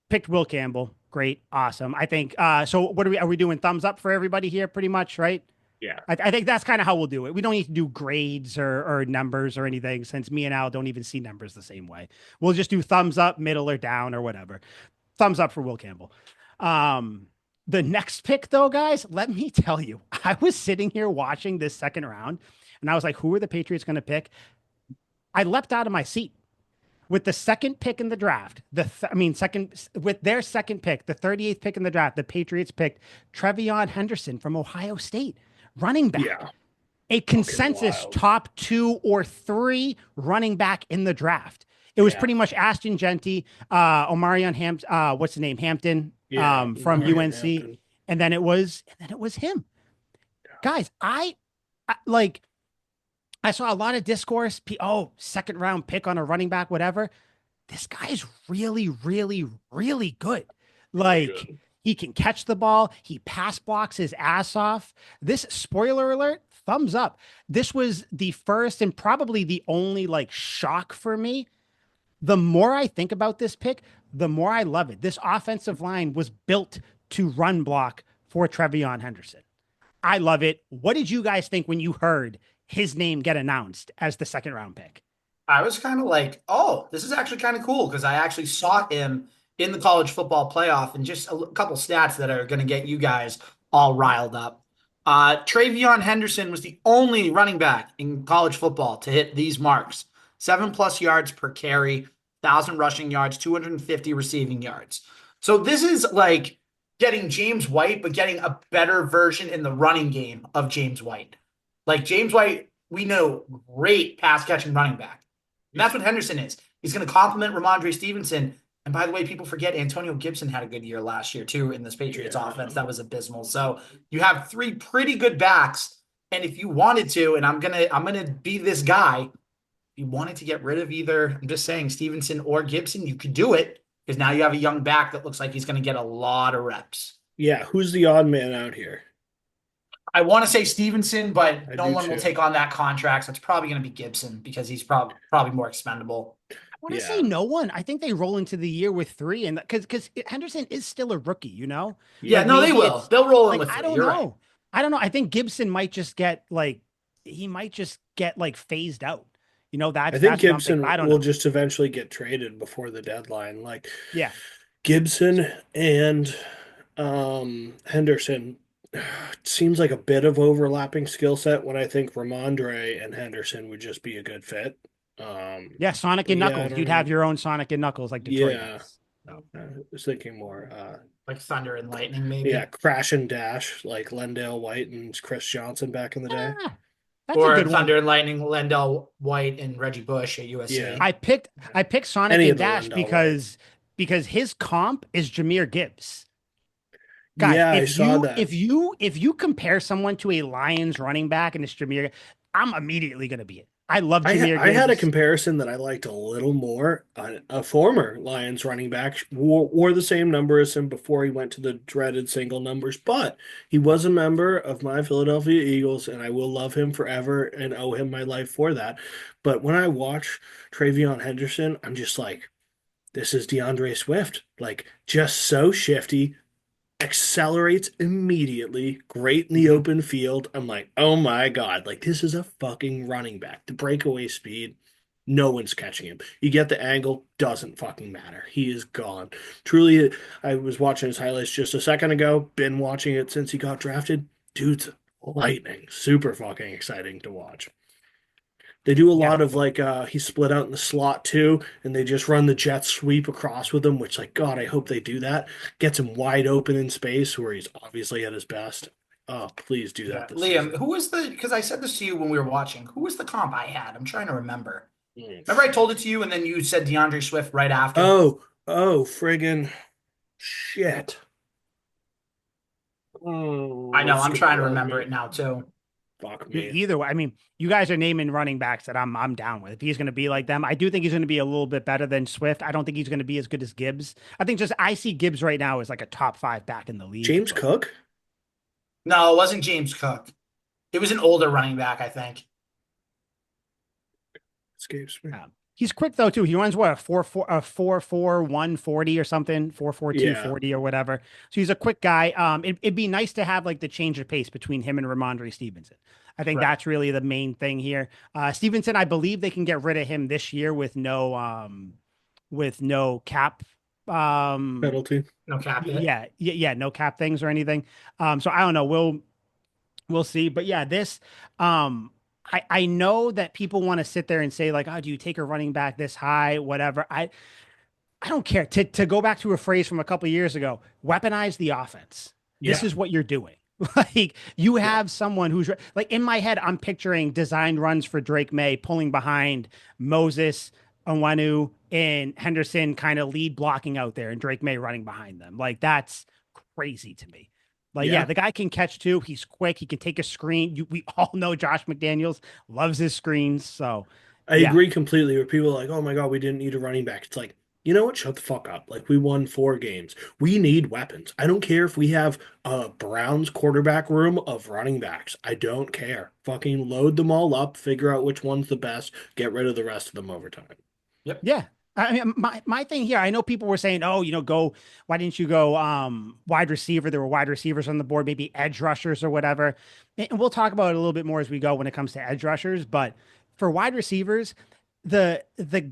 picked Will Campbell. Great. Awesome. I think, so what are we doing thumbs up for everybody here pretty much, right? Yeah. I think that's kind of how we'll do it. We don't need to do grades or numbers or anything since me and Al don't even see numbers the same way. We'll just do thumbs up, middle, or down or whatever. Thumbs up for Will Campbell. The next pick though, guys, let me tell you, I was sitting here watching this second round and I was like, who are the Patriots going to pick? I leapt out of my seat. With the second pick in the draft, with their second pick, the 38th pick in the draft, the Patriots picked TreVeyon Henderson from Ohio State, running back. Yeah. A consensus top 2 or 3 running back in the draft. It was pretty much Ashton Genty, Omarion Hampton, from UNC, Hampton. and then it was him. Yeah. Guys, I saw a lot of discourse. Second round pick on a running back, whatever. This guy's really, really, really good. He can catch the ball. He pass blocks his ass off. This, spoiler alert, thumbs up. This was the first and probably the only shock for me. The more I think about this pick, the more I love it. This offensive line was built to run block for TreVeyon Henderson. I love it. What did you guys think when you heard his name get announced as the second round pick? I was kind of like, oh, this is actually kind of cool because I actually saw him in the college football playoff and just a couple stats that are going to get you guys all riled up. TreVeyon Henderson was the only running back in college football to hit these marks. 7+ yards per carry, 1,000 rushing yards, 250 receiving yards. So this is getting James White, but getting a better version in the running game of James White. Like James White, we know, great pass catching running back. And that's what Henderson is. He's going to complement Ramondre Stevenson. And by the way, people forget Antonio Gibson had a good year last year too in this Patriots offense. That was abysmal. So you have three pretty good backs. And if you wanted to, and I'm gonna be this guy, if you wanted to get rid of either, I'm just saying Stevenson or Gibson, you could do it because now you have a young back that looks like he's going to get a lot of reps. Yeah, who's the odd man out here? I want to say Stevenson, but I no do one will too. take on that contract. So it's probably going to be Gibson because he's probably more expendable. I want to say no one. I think they roll into the year with three, and because Henderson is still a rookie, you know. Yeah, Like, no, they maybe will. They'll roll in like with I three. don't You're know. right. I don't know. I think Gibson might just get like phased out. You know, I think that's what I'm Gibson thinking. I don't will know. just eventually get traded before the deadline. Like Yeah. Gibson and Henderson seems like a bit of overlapping skill set when I think Ramondre and Henderson would just be a good fit. Yeah, Sonic and Yeah, I Knuckles. don't You'd know. have your own Sonic and Knuckles like Detroit Yeah. has. So, I was thinking more Like Thunder and Lightning, maybe. yeah, crash and dash like Lendale White and Chris Johnson back in the day. ah, that's a Or good one. Thunder and Lightning, Lendell White and Reggie Bush at USC. Yeah. I picked Sonic Any and of the Dash Lendell because his comp is Jameer Gibbs. Guys, Yeah, I saw that. if you compare someone to a Lions running back and it's Jameer, I'm immediately going to be it. I love Jameer I had a Gibbs. comparison that I liked a little more. A former Lions running back wore the same number as him before he went to the dreaded single numbers, but he was a member of my Philadelphia Eagles, and I will love him forever and owe him my life for that. But when I watch TreVeyon Henderson, I'm just like, this is DeAndre Swift. Like, just so shifty, accelerates immediately, great in the open field. I'm like, oh my God, like this is a fucking running back. The breakaway speed, no one's catching him. You get the angle, doesn't fucking matter. He is gone. Truly, I was watching his highlights just a second ago, been watching it since he got drafted. Dude's lightning. Super fucking exciting to watch. They do a Yeah. lot of like he split out in the slot too, and they just run the jet sweep across with him, which like God, I hope they do that. Gets him wide open in space where he's obviously at his best. Oh, please do that this Liam, season. who was because I said this to you when we were watching. Who was the comp I had? I'm trying to remember. Mm. Remember I told it to you and then you said DeAndre Swift right after? Oh, friggin' shit. Oh, I know, it's I'm gonna trying to bug remember me. it now too. Fuck me. Either way, I mean, you guys are naming running backs that I'm down with. If he's going to be like them, I do think he's going to be a little bit better than Swift. I don't think he's going to be as good as Gibbs. I think I see Gibbs right now as like a top 5 back in the league. James Cook? No, it wasn't James Cook. It was an older running back, I think. Escapes me. He's quick though too. He runs what a 4.4 140 or something, 4.4 240 or whatever. So he's a quick guy. It'd be nice to have like the change of pace between him and Ramondre Stevenson. I think that's really the main thing here. Stevenson, I believe they can get rid of him this year with no cap Penalty. No cap hit. yeah, no cap things or anything. So I don't know. We'll see. But yeah, this I know that people want to sit there and say like, oh, do you take a running back this high? Whatever. I don't care. To go back to a phrase from a couple of years ago, weaponize the offense. This is what you're doing. Like you have someone who's like in my head, I'm picturing designed runs for Drake May pulling behind Moses, Onwenu, and Henderson kind of lead blocking out there and Drake May running behind them. Like that's crazy to me. Like, yeah, the guy can catch too. He's quick. He can take a screen. We all know Josh McDaniels loves his screens. So I agree completely. Where people are like, oh my God, we didn't need a running back. It's like, you know what? Shut the fuck up. Like we won 4 games. We need weapons. I don't care if we have a Browns quarterback room of running backs. I don't care. Fucking load them all up, figure out which one's the best, get rid of the rest of them over time. Yep. Yeah. I mean, my thing here, I know people were saying, oh, why didn't you go wide receiver? There were wide receivers on the board, maybe edge rushers or whatever. And we'll talk about it a little bit more as we go when it comes to edge rushers. But for wide receivers, the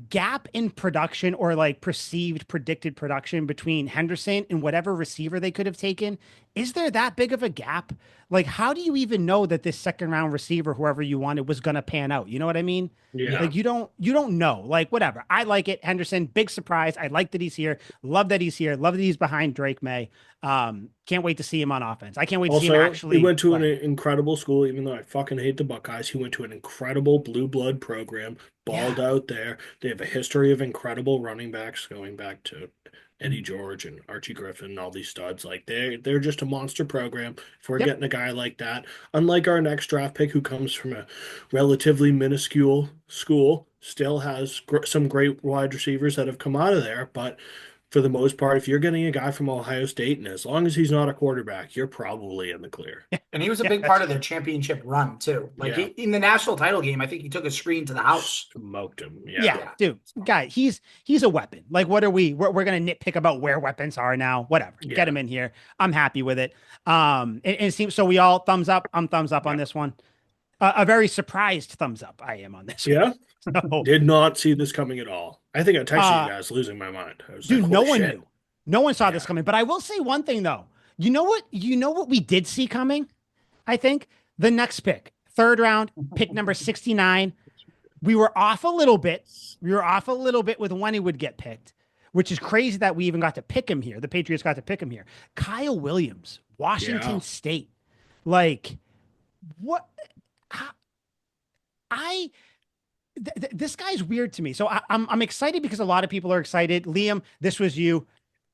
gap in production or like predicted production between Henderson and whatever receiver they could have taken is there that big of a gap? Like, how do you even know that this second round receiver, whoever you wanted, was going to pan out? You know what I mean? Yeah. Like, you don't know. Like, whatever. I like it. Henderson, big surprise. I like that he's here. Love that he's here. Love that he's behind Drake May. Can't wait to see him on offense. I can't wait to see him Also, actually he went to an play. incredible school, even though I fucking hate the Buckeyes. He went to an incredible blue blood program, Yeah. balled out there. They have a history of incredible running backs going back to Eddie George and Archie Griffin and all these studs. Like they're just a monster program. If we're Yep. getting a guy like that, unlike our next draft pick who comes from a relatively minuscule school, still has some great wide receivers that have come out of there, but for the most part, if you're getting a guy from Ohio State, and as long as he's not a quarterback, you're probably in the clear. And he was a Yeah, big that's part of true. their championship run too. Like Yeah. in the national title game, I think he took a screen to the house. Smoked him. Yeah, Yeah. dude, guy, he's a weapon. Like, what are we? We're gonna nitpick about where weapons are now. Whatever, Yeah. get him in here. I'm happy with it. And it seems so. We all thumbs up. I'm thumbs up on this one. A very surprised thumbs up. I am on this one. Yeah. So, Did not see this coming at all. I think I texted uh, you guys losing my mind. I was dude, like, no holy one shit. knew. No one saw this Yeah. coming. But I will say one thing though. You know what? You know what we did see coming. I think the next pick, third round, pick number 69. We were off a little bit. We were off a little bit with when he would get picked, which is crazy that we even got to pick him here. The Patriots got to pick him here. Kyle Williams, Washington Yeah. State. Like, what? I this guy's weird to me. So I'm excited because a lot of people are excited. Liam, this was you.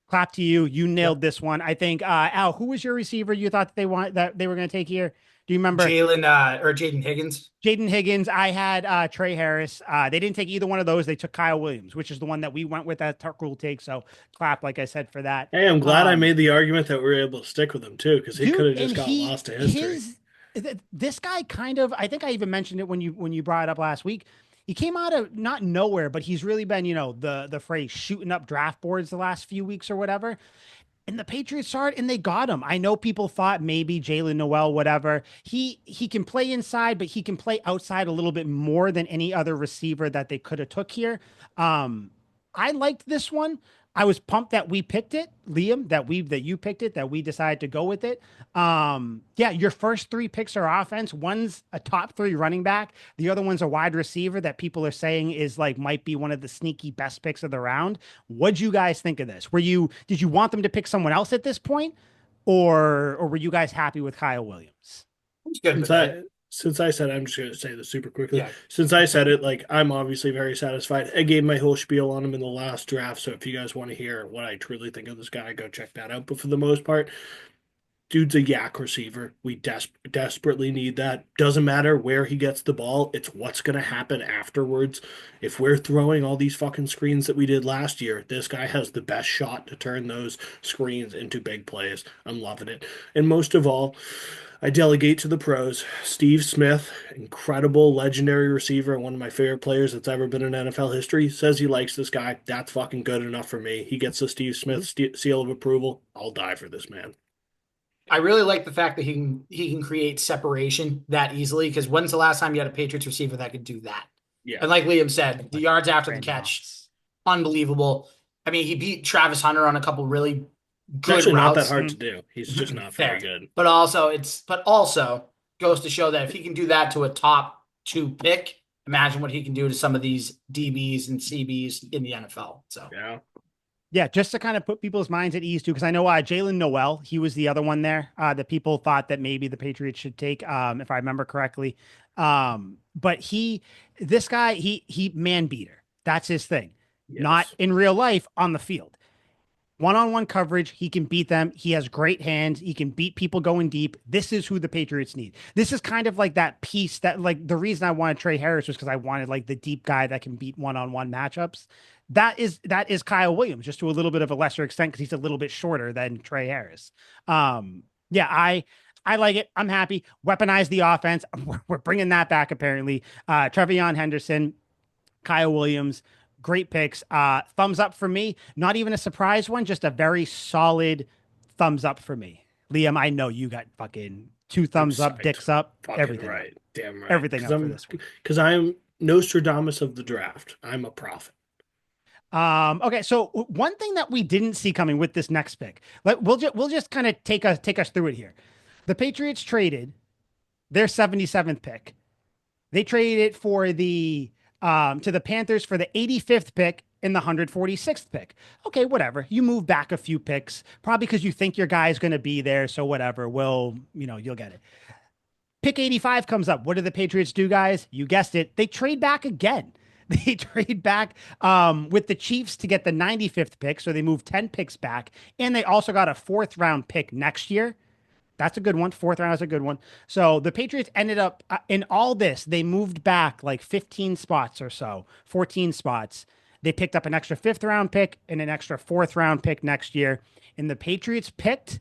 Clap to you. You nailed this one. I think. Al, who was your receiver? You thought that they were going to take here? Do you remember? Jaden Higgins. Jaden Higgins. I had Trey Harris. They didn't take either one of those. They took Kyle Williams, which is the one that we went with at Tuck Rule take. So clap, like I said, for that. Hey, I'm glad I made the argument that we were able to stick with him too, because he could Dude, have just and got lost to history. this guy kind of, I think I even mentioned it when you brought it up last week. He came out of not nowhere, but he's really been, the phrase shooting up draft boards the last few weeks or whatever. And the Patriots saw it and they got him. I know people thought maybe Jalen Noel, whatever. He can play inside, but he can play outside a little bit more than any other receiver that they could have took here. I liked this one. I was pumped that we picked it, Liam, that you picked it, that we decided to go with it. Yeah, your first three picks are offense. One's a top three running back. The other one's a wide receiver that people are saying is like might be one of the sneaky best picks of the round. What'd you guys think of this? Did you want them to pick someone else at this point, or were you guys happy with Kyle Williams? Good with that. Since I said, I'm just going to say this super quickly. Yeah. Since I said it, like, I'm obviously very satisfied. I gave my whole spiel on him in the last draft. So if you guys want to hear what I truly think of this guy, go check that out. But for the most part, dude's a yak receiver. We desperately need that. Doesn't matter where he gets the ball. It's what's going to happen afterwards. If we're throwing all these fucking screens that we did last year, this guy has the best shot to turn those screens into big plays. I'm loving it. And most of all, I delegate to the pros. Steve Smith, incredible, legendary receiver, and one of my favorite players that's ever been in NFL history, says he likes this guy. That's fucking good enough for me. He gets the Steve Smith seal of approval. I'll die for this man. I really like the fact that he can create separation that easily, because when's the last time you had a Patriots receiver that could do that? Yeah. And like Liam said, the yards after the catch, unbelievable. I mean, he beat Travis Hunter on a couple really It's good actually routes. not that hard to do. He's just not very Fair. good. But also goes to show that if he can do that to a top 2 pick, imagine what he can do to some of these DBs and CBs in the NFL. So Yeah, just to kind of put people's minds at ease too, because I know Jalen Noel, he was the other one there that people thought that maybe the Patriots should take, if I remember correctly. But this guy, he man beater. That's his thing. Yes. Not in real life, on the field. One-on-one coverage, he can beat them. He has great hands. He can beat people going deep. This is who the Patriots need. This is kind of like that piece that, like, the reason I wanted Trey Harris was because I wanted like the deep guy that can beat one-on-one matchups. That is Kyle Williams, just to a little bit of a lesser extent because he's a little bit shorter than Trey Harris. Yeah, I like it. I'm happy. Weaponize the offense. We're bringing that back apparently. TreVeyon Henderson, Kyle Williams. Great picks. Thumbs up for me. Not even a surprise one, just a very solid thumbs up for me. Liam, I know you got fucking 2 thumbs up, dicks up, fucking everything. Right. Damn right. Everything up for this one. Because I'm Nostradamus of the draft. I'm a prophet. Okay, so one thing that we didn't see coming with this next pick, we'll just kind of take us through it here. The Patriots traded their 77th pick. They traded it for the to the Panthers for the 85th pick and the 146th pick. Okay, whatever. You move back a few picks, probably because you think your guy is going to be there. So whatever. You'll get it. Pick 85 comes up. What do the Patriots do, guys? You guessed it. They trade back again. They trade back with the Chiefs to get the 95th pick. So they move 10 picks back. And they also got a fourth round pick next year. That's a good one. Fourth round is a good one. So the Patriots ended up in all this, they moved back like 15 spots or so, 14 spots. They picked up an extra fifth round pick and an extra fourth round pick next year. And the Patriots picked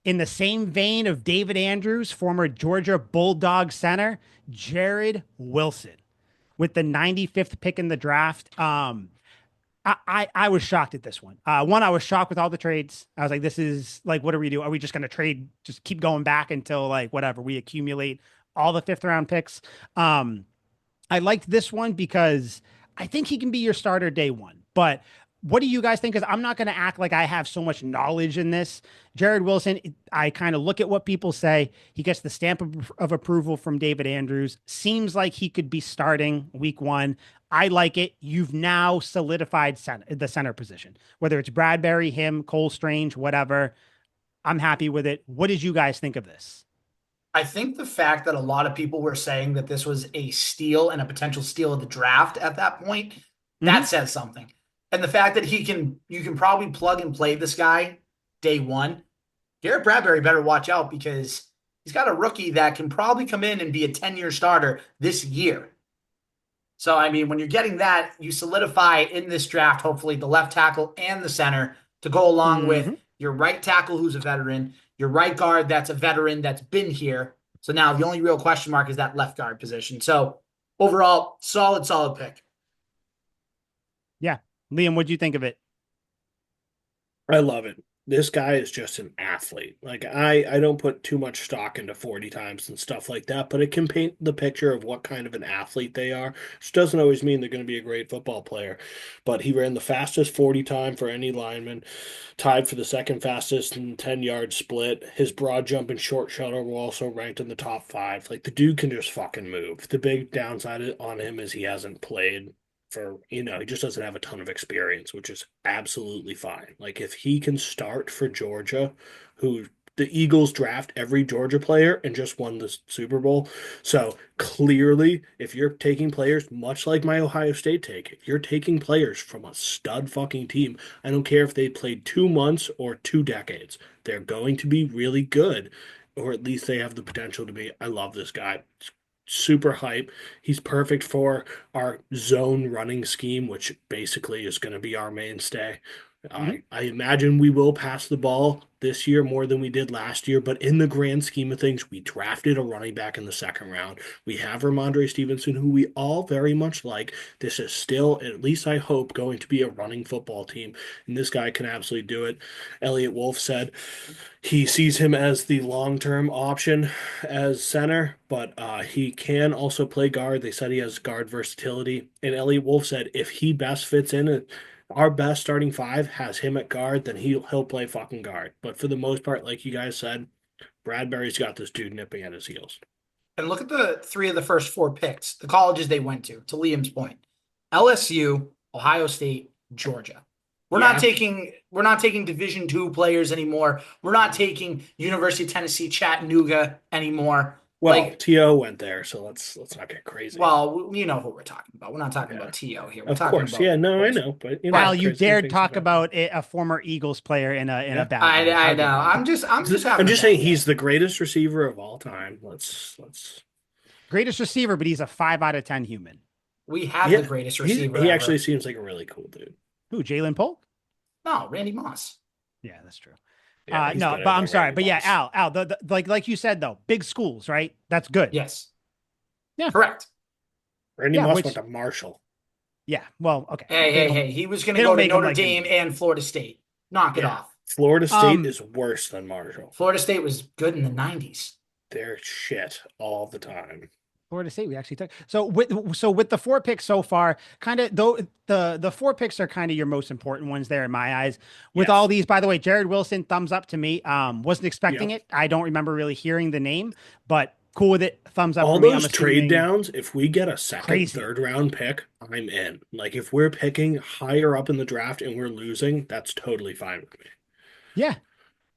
in the same vein of David Andrews, former Georgia Bulldog center, Jared Wilson, with the 95th pick in the draft. I was shocked at this one. One, I was shocked with all the trades. I was like, this is like, what do we do? Are we just going to trade, just keep going back until like whatever, we accumulate all the fifth round picks? I liked this one because I think he can be your starter day one. But what do you guys think? Because I'm not going to act like I have so much knowledge in this. Jared Wilson, I kind of look at what people say. He gets the stamp of approval from David Andrews. Seems like he could be starting week one. I like it. You've now solidified the center position, whether it's Bradbury, him, Cole Strange, whatever. I'm happy with it. What did you guys think of this? I think the fact that a lot of people were saying that this was a steal and a potential steal of the draft at that point, that says something. And the fact that you can probably plug and play this guy day one. Garrett Bradbury better watch out because he's got a rookie that can probably come in and be a 10-year starter this year. So, I mean, when you're getting that, you solidify in this draft, hopefully, the left tackle and the center to go along with your right tackle, who's a veteran, your right guard, that's a veteran that's been here. So now the only real question mark is that left guard position. So overall, solid pick. Yeah. Liam, what'd you think of it? I love it. This guy is just an athlete. Like I don't put too much stock into 40 times and stuff like that, but it can paint the picture of what kind of an athlete they are, which doesn't always mean they're going to be a great football player. But he ran the fastest 40 time for any lineman, tied for the second fastest in 10-yard split. His broad jump and short shuttle were also ranked in the top 5. Like the dude can just fucking move. The big downside on him is he hasn't played he just doesn't have a ton of experience, which is absolutely fine. Like if he can start for Georgia, who the Eagles draft every Georgia player and just won the Super Bowl. So clearly, if you're taking players, much like my Ohio State take, if you're taking players from a stud fucking team, I don't care if they played 2 months or 2 decades, they're going to be really good, or at least they have the potential to be. I love this guy. Super hype. He's perfect for our zone running scheme, which basically is going to be our mainstay. I imagine we will pass the ball this year more than we did last year, but in the grand scheme of things, we drafted a running back in the second round. We have Ramondre Stevenson, who we all very much like. This is still, at least I hope, going to be a running football team, and this guy can absolutely do it. Elliot Wolf said he sees him as the long-term option as center, but he can also play guard. They said he has guard versatility, and Elliot Wolf said if he best fits in it, our best starting 5 has him at guard, then he'll play fucking guard. But for the most part, like you guys said, Bradbury's got this dude nipping at his heels. And look at the 3 of the first 4 picks, the colleges they went to Liam's point. LSU, Ohio State, Georgia. We're not taking Division II players anymore. We're not taking University of Tennessee, Chattanooga anymore. Well, T.O. went there, so let's not get crazy. Well, you know who we're talking about. We're not talking about T.O. here. We're of talking course, about, I know, but Al, you dared talk about a former Eagles player in a battle. I know. I'm just saying he's the greatest receiver of all time. Let's greatest receiver, but he's a 5 out of 10 human. We have the greatest receiver. He actually seems like a really cool dude. Who, Jalen Polk? No, Randy Moss. Yeah, that's true. Yeah, no, but I'm sorry. But yeah, Al, like you said, though, big schools, right? That's good. Yes. Yeah. Correct. Randy Moss went to Marshall. Yeah. Well, okay. Hey. He was going to go to Notre Dame and Florida State. Knock it off. Florida State is worse than Marshall. Florida State was good in the 90s. They're shit all the time. Florida State, we actually took. So with the four picks so far, kind of though the four picks are kind of your most important ones there in my eyes. With all Yes. these, by the way, Jared Wilson, thumbs up to me. Wasn't expecting Yep. it. I don't remember really hearing the name, but cool with it. Thumbs up for All me. I'm those trade assuming downs, if we get a second, crazy. third round pick, I'm in. Like if we're picking higher up in the draft and we're losing, that's totally fine with me. Yeah,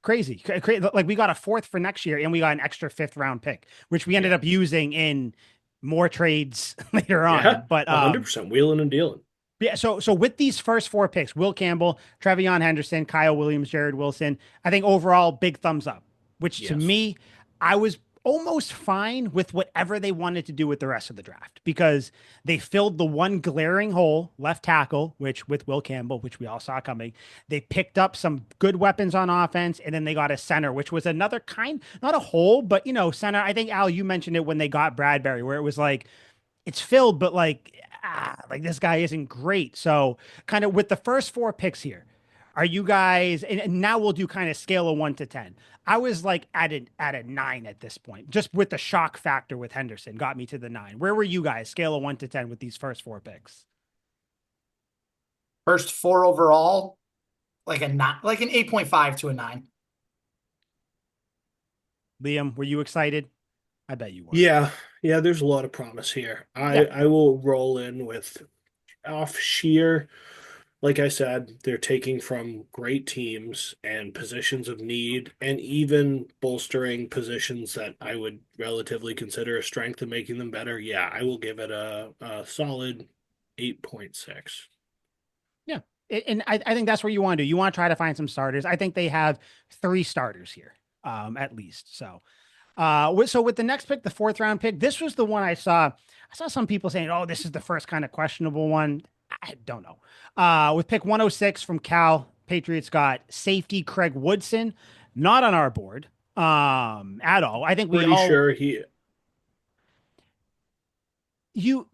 crazy. Like we got a fourth for next year, and we got an extra fifth round pick, which we ended Yeah. up using in more trades later Yeah. on. But 100% wheeling and dealing. yeah, so with these first four picks, Will Campbell, TreVeyon Henderson, Kyle Williams, Jared Wilson, I think overall big thumbs up, which to Yes. me, I was almost fine with whatever they wanted to do with the rest of the draft because they filled the one glaring hole, left tackle, which with Will Campbell, which we all saw coming. They picked up some good weapons on offense, and then they got a center, which was another kind, not a hole, but center. I think Al, you mentioned it when they got Bradbury, where it was like it's filled, but like this guy isn't great. So kind of with the first four picks here, are you guys, and now we'll do kind of scale of 1 to 10. I was like at a 9 at this point, just with the shock factor with Henderson got me to the 9. Where were you guys scale of 1 to 10 with these first four picks? First four overall, like a not like an 8.5 to a 9. Liam, were you excited? I bet you were. Yeah. Yeah, there's a lot of promise here. I Yeah. I will roll in with off sheer, like I said, they're taking from great teams and positions of need and even bolstering positions that I would relatively consider a strength and making them better. Yeah, I will give it a solid 8.6. Yeah. And I think that's what you want to do. You want to try to find some starters. I think they have 3 starters here, at least. So with the next pick, the fourth round pick, this was the one I saw. I saw some people saying, "Oh, this is the first kind of questionable one." I don't know. With pick 106 from Cal, Patriots got safety Craig Woodson, not on our board at all. I think we Pretty all sure he, you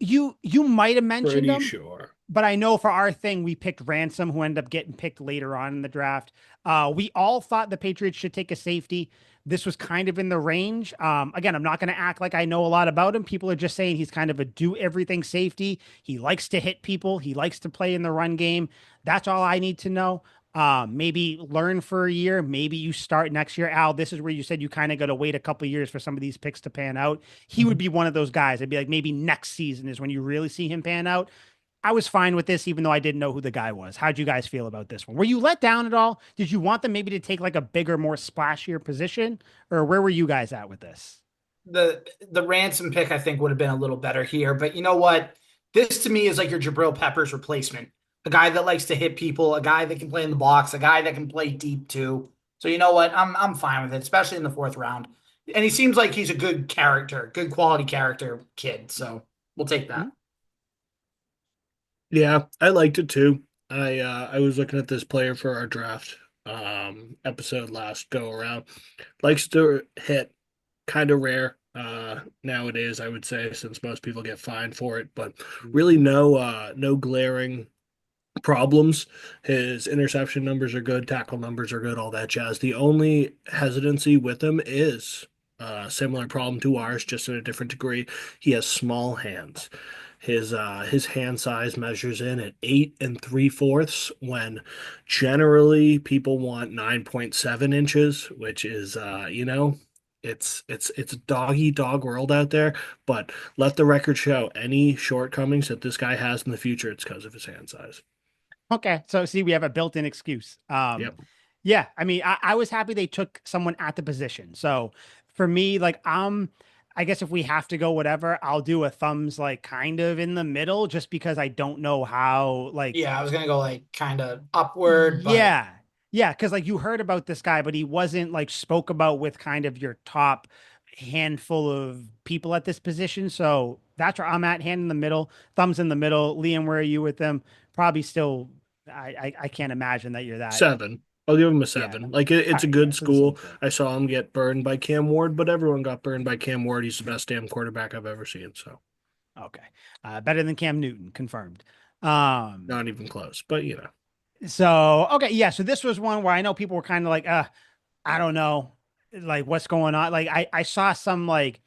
might have mentioned pretty him, sure. but I know for our thing, we picked Ransom, who ended up getting picked later on in the draft. We all thought the Patriots should take a safety. This was kind of in the range. Again, I'm not going to act like I know a lot about him. People are just saying he's kind of a do everything safety. He likes to hit people. He likes to play in the run game. That's all I need to know. Maybe learn for a year. Maybe you start next year. Al, this is where you said you kind of got to wait a couple of years for some of these picks to pan out. He would be one of those guys. I'd be like, maybe next season is when you really see him pan out. I was fine with this, even though I didn't know who the guy was. How'd you guys feel about this one? Were you let down at all? Did you want them maybe to take like a bigger, more splashier position, or where were you guys at with this? The Ransom pick I think would have been a little better here, but you know what? This to me is like your Jabril Peppers replacement. A guy that likes to hit people, a guy that can play in the box, a guy that can play deep too. So you know what? I'm fine with it, especially in the fourth round. And he seems like he's a good character, good quality character kid. So we'll take that. Yeah, I liked it too. I was looking at this player for our draft episode last go around. Likes to hit, kind of rare nowadays, I would say, since most people get fined for it, but really no glaring problems. His interception numbers are good, tackle numbers are good, all that jazz. The only hesitancy with him is a similar problem to ours, just in a different degree. He has small hands. His hand size measures in at 8 3/4 when generally people want 9.7 inches, which is it's a dog eat dog world out there. But let the record show any shortcomings that this guy has in the future, it's because of his hand size. Okay, so see, we have a built-in excuse. Yep. Yeah, I mean, I was happy they took someone at the position. So for me, I guess if we have to go whatever, I'll do a thumbs like kind of in the middle, just because I don't know how Yeah, I was gonna go like kind of upward, but yeah. Yeah, because like you heard about this guy, but he wasn't like spoke about with kind of your top handful of people at this position. So that's where I'm at, hand in the middle, thumbs in the middle. Liam, where are you with them? Probably still, I can't imagine that you're that. 7. I'll give him a Yeah. 7. Like it's a Yeah, good for the same school. thing. I saw him get burned by Cam Ward, but everyone got burned by Cam Ward. He's the best damn quarterback I've ever seen. So Okay. Better than Cam Newton, confirmed. Um, not even close. But so okay, yeah. So this was one where I know people were kind of like, I don't know, like what's going on. Like I saw some like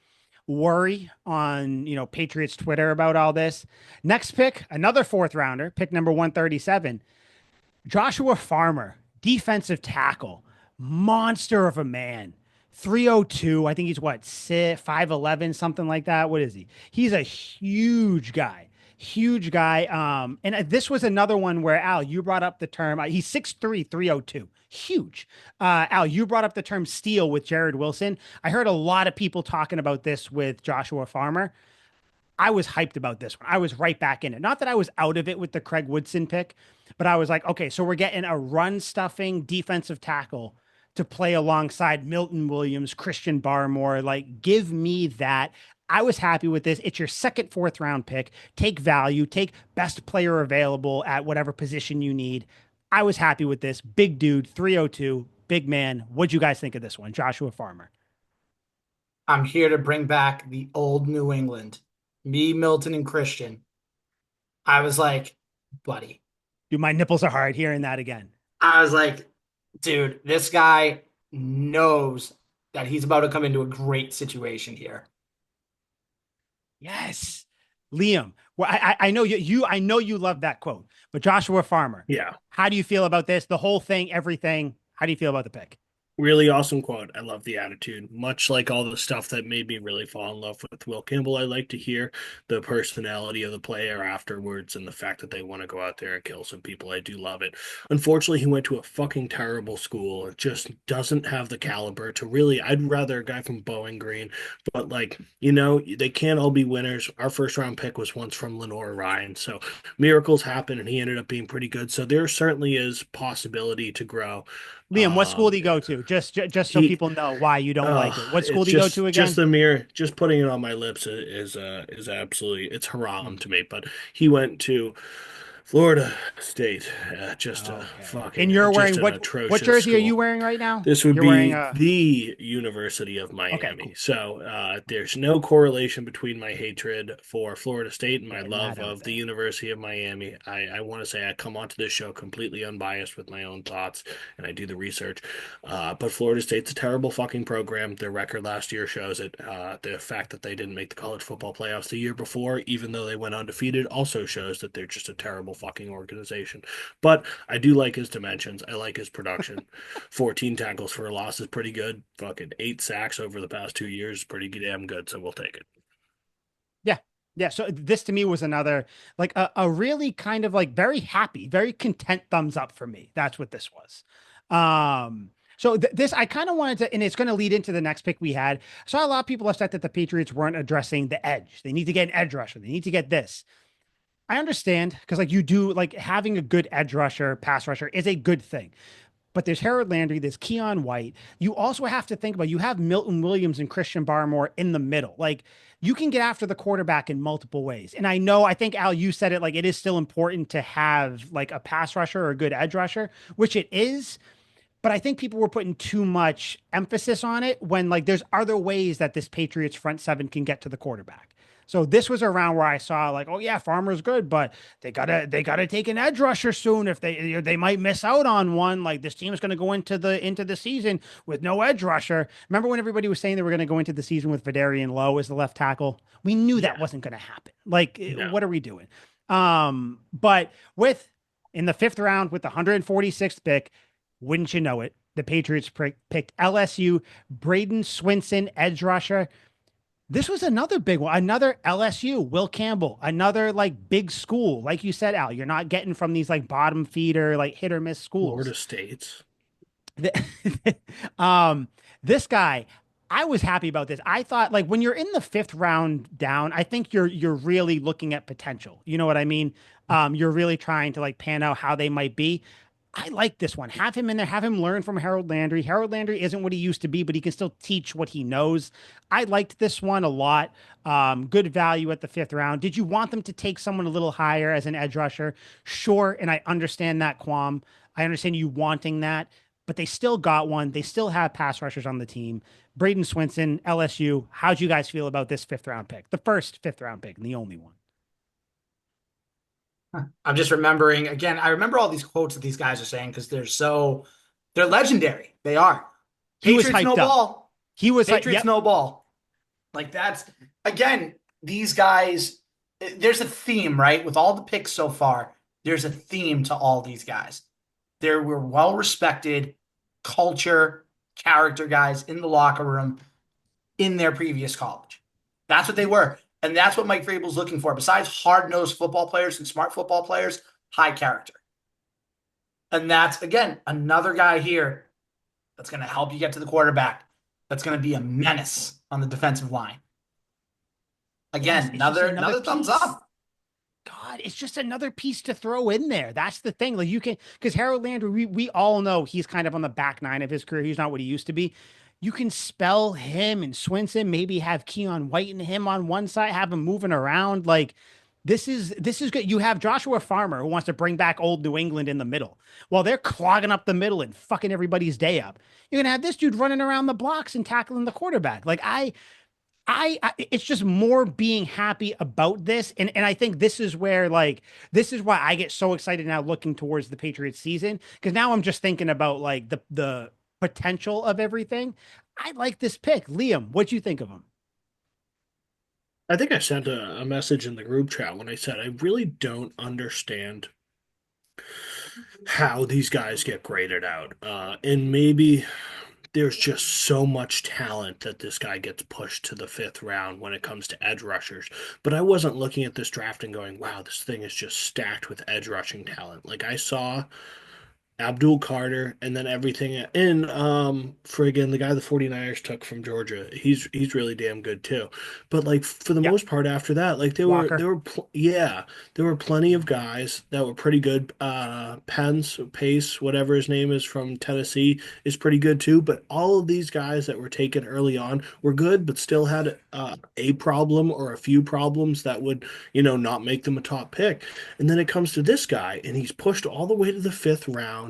worry on, Patriots Twitter about all this. Next pick, another fourth rounder, pick number 137, Joshua Farmer, defensive tackle, monster of a man. 302. I think he's what, 5'11, something like that. What is he? He's a huge guy. Huge guy. And this was another one where Al, you brought up the term. He's 6'3", 302. Huge. Al, you brought up the term steal with Jared Wilson. I heard a lot of people talking about this with Joshua Farmer. I was hyped about this one. I was right back in it. Not that I was out of it with the Craig Woodson pick, but I was like, okay, so we're getting a run stuffing defensive tackle to play alongside Milton Williams, Christian Barmore. Like, give me that. I was happy with this. It's your second, fourth round pick. Take value, take best player available at whatever position you need. I was happy with this. Big dude, 302, big man. What'd you guys think of this one? Joshua Farmer. I'm here to bring back the old New England. Me, Milton, and Christian. I was like, buddy. Dude, my nipples are hard hearing that again. I was like, dude, this guy knows that he's about to come into a great situation here. Yes. Liam. Well, I know I know you love that quote, but Joshua Farmer. Yeah. How do you feel about this? The whole thing, everything. How do you feel about the pick? Really awesome quote. I love the attitude. Much like all the stuff that made me really fall in love with Will Campbell, I like to hear the personality of the player afterwards and the fact that they want to go out there and kill some people. I do love it. Unfortunately, he went to a fucking terrible school. It just doesn't have the caliber to really. I'd rather a guy from Bowling Green, but they can't all be winners. Our first round pick was once from Lenore Ryan, so miracles happen, and he ended up being pretty good. So there certainly is possibility to grow. Liam, what school do you go to? Just so people know why you don't like it. What school do you go to again? Just putting it on my lips is absolutely, it's haram to me. But he went to Florida State, fucking. And you're wearing what jersey school. Are you wearing right now? This would be the University of Miami. Okay, cool. So there's no correlation between my hatred for Florida State and my love of the University of Miami. I want to say I come onto this show completely unbiased with my own thoughts, and I do the research. But Florida State's a terrible fucking program. Their record last year shows it. The fact that they didn't make the college football playoffs the year before, even though they went undefeated, also shows that they're just a terrible fucking organization. But I do like his dimensions. I like his production. 14 tackles for a loss is pretty good. Fucking 8 sacks over the past 2 years is pretty damn good, so we'll take it. Yeah, so this to me was another, like a really kind of like very happy, very content thumbs up for me. That's what this was. So this, I kind of wanted to, and it's going to lead into the next pick we had. I saw a lot of people upset that the Patriots weren't addressing the edge. They need to get an edge rusher. They need to get this. I understand, because like you do, like having a good edge rusher, pass rusher is a good thing. But there's Harold Landry, there's Keon White. You also have to think about, you have Milton Williams and Christian Barmore in the middle. Like, you can get after the quarterback in multiple ways. And I think, Al, you said it, like, it is still important to have like a pass rusher or a good edge rusher, which it is. But I think people were putting too much emphasis on it when, like, there's other ways that this Patriots front seven can get to the quarterback. So this was a round where I saw like, oh yeah, Farmer's good, but they gotta take an edge rusher soon. If they might miss out on one. Like, this team is going to go into the season with no edge rusher. Remember when everybody was saying they were going to go into the season with Vidarian Lowe as the left tackle? We knew that wasn't going to happen. Like, what are we doing? But in the 5th round with the 146th pick, wouldn't you know it, the Patriots picked LSU, Bradyn Swinson, edge rusher. This was another big one, another LSU, Will Campbell, another like big school. Like you said, Al, you're not getting from these like bottom feeder, like hit or miss schools. Florida States. This guy, I was happy about this. I thought, like, when you're in the 5th round down, I think you're really looking at potential. You know what I mean? You're really trying to like pan out how they might be. I like this one. Have him in there. Have him learn from Harold Landry. Harold Landry isn't what he used to be, but he can still teach what he knows. I liked this one a lot. Good value at the 5th round. Did you want them to take someone a little higher as an edge rusher? Sure, and I understand that qualm. I understand you wanting that, but they still got one. They still have pass rushers on the team. Bradyn Swinson, LSU. How'd you guys feel about this 5th round pick? The first 5th round pick and the only one. I'm just remembering again. I remember all these quotes that these guys are saying because they're legendary. They are. He was Patriots hyped no up. ball. He was Patriots no ball. Like that's again, these guys, there's a theme, right? With all the picks so far, there's a theme to all these guys. They were well respected culture, character guys in the locker room in their previous college. That's what they were. And that's what Mike Vrabel's looking for. Besides hard-nosed football players and smart football players, high character. And that's, again, another guy here that's going to help you get to the quarterback. That's going to be a menace on the defensive line. Again, Yes, another thumbs up. God, it's just another piece to throw in there. That's the thing. Like you can, because Harold Landry, we all know he's kind of on the back nine of his career. He's not what he used to be. You can spell him and Swinson, maybe have Keon White and him on one side, have him moving around. Like this is good. You have Joshua Farmer who wants to bring back old New England in the middle. While they're clogging up the middle and fucking everybody's day up. You're gonna have this dude running around the blocks and tackling the quarterback. Like it's just more being happy about this. And I think this is where, like, this is why I get so excited now looking towards the Patriots season. Cause now I'm just thinking about like the potential of everything. I like this pick. Liam, what'd you think of him? I think I sent a message in the group chat when I said I really don't understand how these guys get graded out. And maybe there's just so much talent that this guy gets pushed to the fifth round when it comes to edge rushers. But I wasn't looking at this draft and going, wow, this thing is just stacked with edge rushing talent. Like I saw Abdul Carter, and then everything in friggin' the guy the 49ers took from Georgia. He's really damn good too. But like for the Yep. most part after that, like Walker. there were plenty of guys that were pretty good. Pace, whatever his name is from Tennessee is pretty good too, but all of these guys that were taken early on were good but still had a problem or a few problems that would, not make them a top pick. And then it comes to this guy, and he's pushed all the way to the fifth round.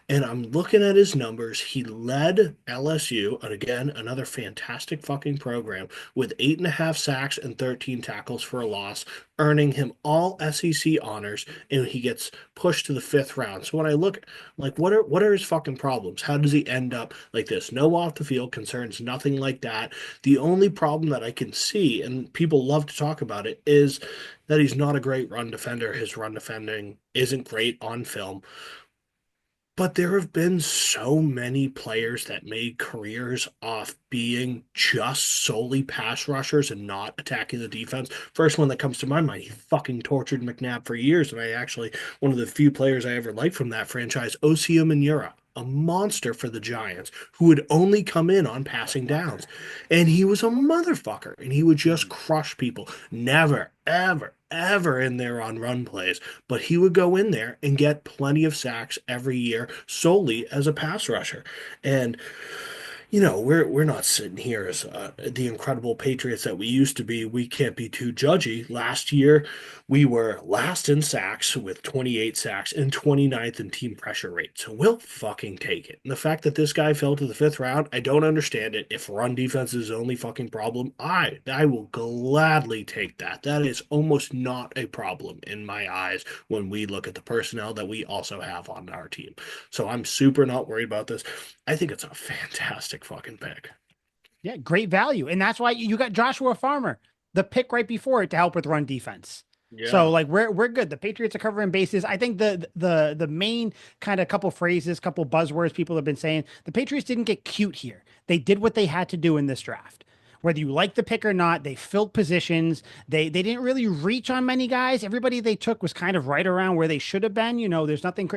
And I'm looking at his numbers. He led LSU, and again, another fantastic fucking program, with 8.5 sacks and 13 tackles for a loss, earning him all SEC honors, and he gets pushed to the fifth round. So when I look, like, what are his fucking problems? How does he end up like this? No off the field concerns, nothing like that. The only problem that I can see, and people love to talk about it, is that he's not a great run defender. His run defending isn't great on film. But there have been so many players that made careers off being just solely pass rushers and not attacking the defense. First one that comes to my mind, he fucking tortured McNabb for years. And one of the few players I ever liked from that franchise, Osia Manura, a monster for the Giants who would only come in on passing downs. And he was a motherfucker and he would just crush people. Never, ever, ever in there on run plays, but he would go in there and get plenty of sacks every year solely as a pass rusher. And we're not sitting here as the incredible Patriots that we used to be. We can't be too judgy. Last year, we were last in sacks with 28 sacks and 29th in team pressure rate. So we'll fucking take it. And the fact that this guy fell to the fifth round, I don't understand it. If run defense is his only fucking problem, I will gladly take that. That is almost not a problem in my eyes when we look at the personnel that we also have on our team. So I'm super not worried about this. I think it's a fantastic fucking pick. Yeah, great value. And that's why you got Joshua Farmer, the pick right before it to help with run defense. Yeah. So like we're good. The Patriots are covering bases. I think the main kind of couple phrases, couple buzzwords people have been saying, the Patriots didn't get cute here. They did what they had to do in this draft. Whether you like the pick or not, they filled positions. They didn't really reach on many guys. Everybody they took was kind of right around where they should have been. There's nothing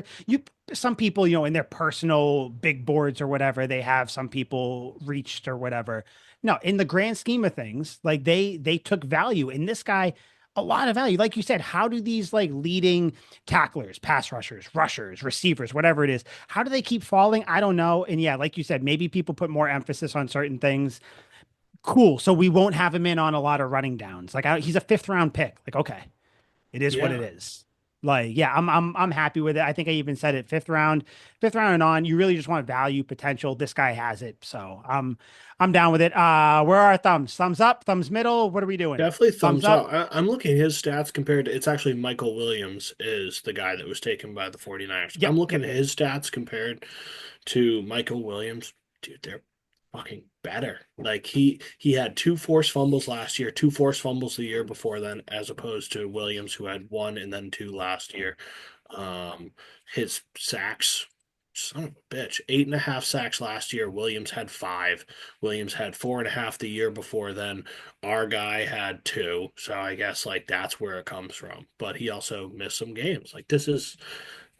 some people, in their personal big boards or whatever, they have some people reached or whatever. No, in the grand scheme of things, like they took value in this guy, a lot of value. Like you said, how do these like leading tacklers, pass rushers, receivers, whatever it is, how do they keep falling? I don't know. And yeah, like you said, maybe people put more emphasis on certain things. Cool. So we won't have him in on a lot of running downs. Like he's a fifth round pick. Like, okay, it is what it Yeah. is. Like, yeah, I'm happy with it. I think I even said it fifth round and on. You really just want value potential. This guy has it. So I'm down with it. Where are our thumbs? Thumbs up, thumbs middle. What are we doing? Definitely Thumbs thumbs up. up. I'm looking at his stats compared to, it's actually Michael Williams is the guy that was taken by the 49ers. Yep. I'm looking Yep. at Yep. his stats compared to Michael Williams. Dude, they're fucking better. Like he had two forced fumbles last year, two forced fumbles the year before then, as opposed to Williams, who had one and then two last year. His sacks, son of a bitch, 8.5 sacks last year. Williams had five. Williams had 4.5 the year before then. Our guy had two. So I guess like that's where it comes from. But he also missed some games. Like this is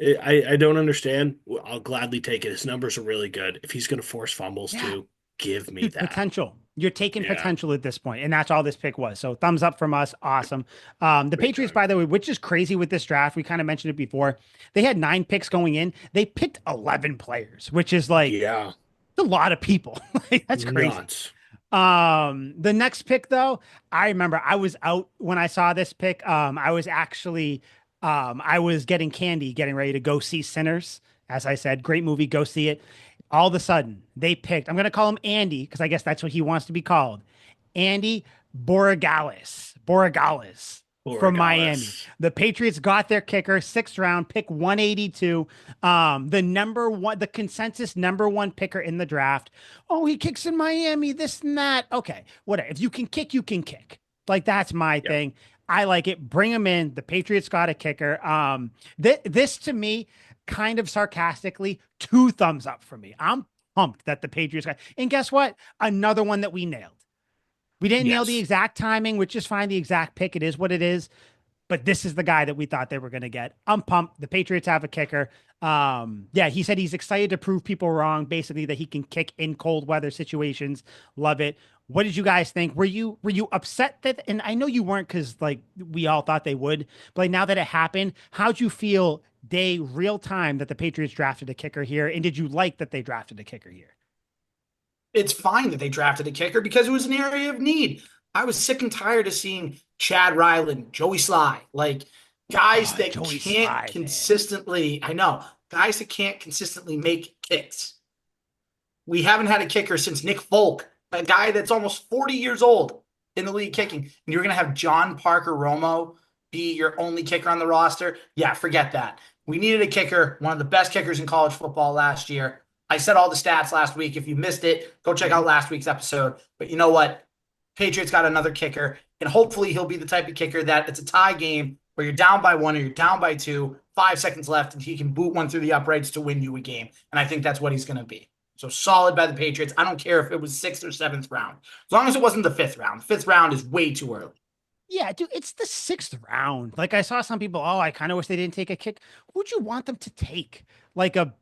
I don't understand. I'll gladly take it. His numbers are really good. If he's going to force fumbles Yeah. too, give me Dude, that. potential. You're taking Yeah, potential at this point, and that's all this pick was. So thumbs up from us. Awesome. The big Patriots, time. by the way, which is crazy with this draft, we kind of mentioned it before. They had 9 picks going in. They picked 11 players, which is like Yeah, a lot of people. Like, that's crazy. nuts. The next pick though, I remember I was out when I saw this pick. I was actually I was getting candy, getting ready to go see Sinners. As I said, great movie, go see it. All of a sudden, they picked, I'm gonna call him Andy, because I guess that's what he wants to be called. Andy Borregales from Miami. Borregales. The Patriots got their kicker, 6th round, pick 182. The number one, the consensus number one picker in the draft. Oh, he kicks in Miami, this and that. Okay, whatever. If you can kick, you can kick. Like that's my Yep. thing. I like it. Bring him in. The Patriots got a kicker. This to me, kind of sarcastically, 2 thumbs up for me. I'm pumped that the Patriots got. And guess what? Another one that we nailed. We didn't nail the Yes. exact timing, which is fine. The exact pick, it is what it is. But this is the guy that we thought they were going to get. I'm pumped. The Patriots have a kicker. Yeah, he said he's excited to prove people wrong, basically that he can kick in cold weather situations. Love it. What did you guys think? Were you upset that? And I know you weren't because like we all thought they would. But like now that it happened, how'd you feel day real time that the Patriots drafted a kicker here? And did you like that they drafted a kicker here? It's fine that they drafted a kicker because it was an area of need. I was sick and tired of seeing Chad Ryland, Joey Sly, like guys Oh, that Joey can't Slye, man. consistently, I know, guys that can't consistently make kicks. We haven't had a kicker since Nick Folk, a guy that's almost 40 years old in the league kicking. And you're going to have John Parker Romo be your only kicker on the roster. Yeah, forget that. We needed a kicker, one of the best kickers in college football last year. I said all the stats last week. If you missed it, go check out last week's episode. But you know what? Patriots got another kicker, and hopefully he'll be the type of kicker that it's a tie game where you're down by one or you're down by two, 5 seconds left, and he can boot one through the uprights to win you a game. And I think that's what he's going to be. So solid by the Patriots. I don't care if it was 6th or 7th round, as long as it wasn't the 5th round. The 5th round is way too early. Yeah, dude, it's the 6th round. Like I saw some people, oh, I kind of wish they didn't take a kick. Who'd you want them to take? Like a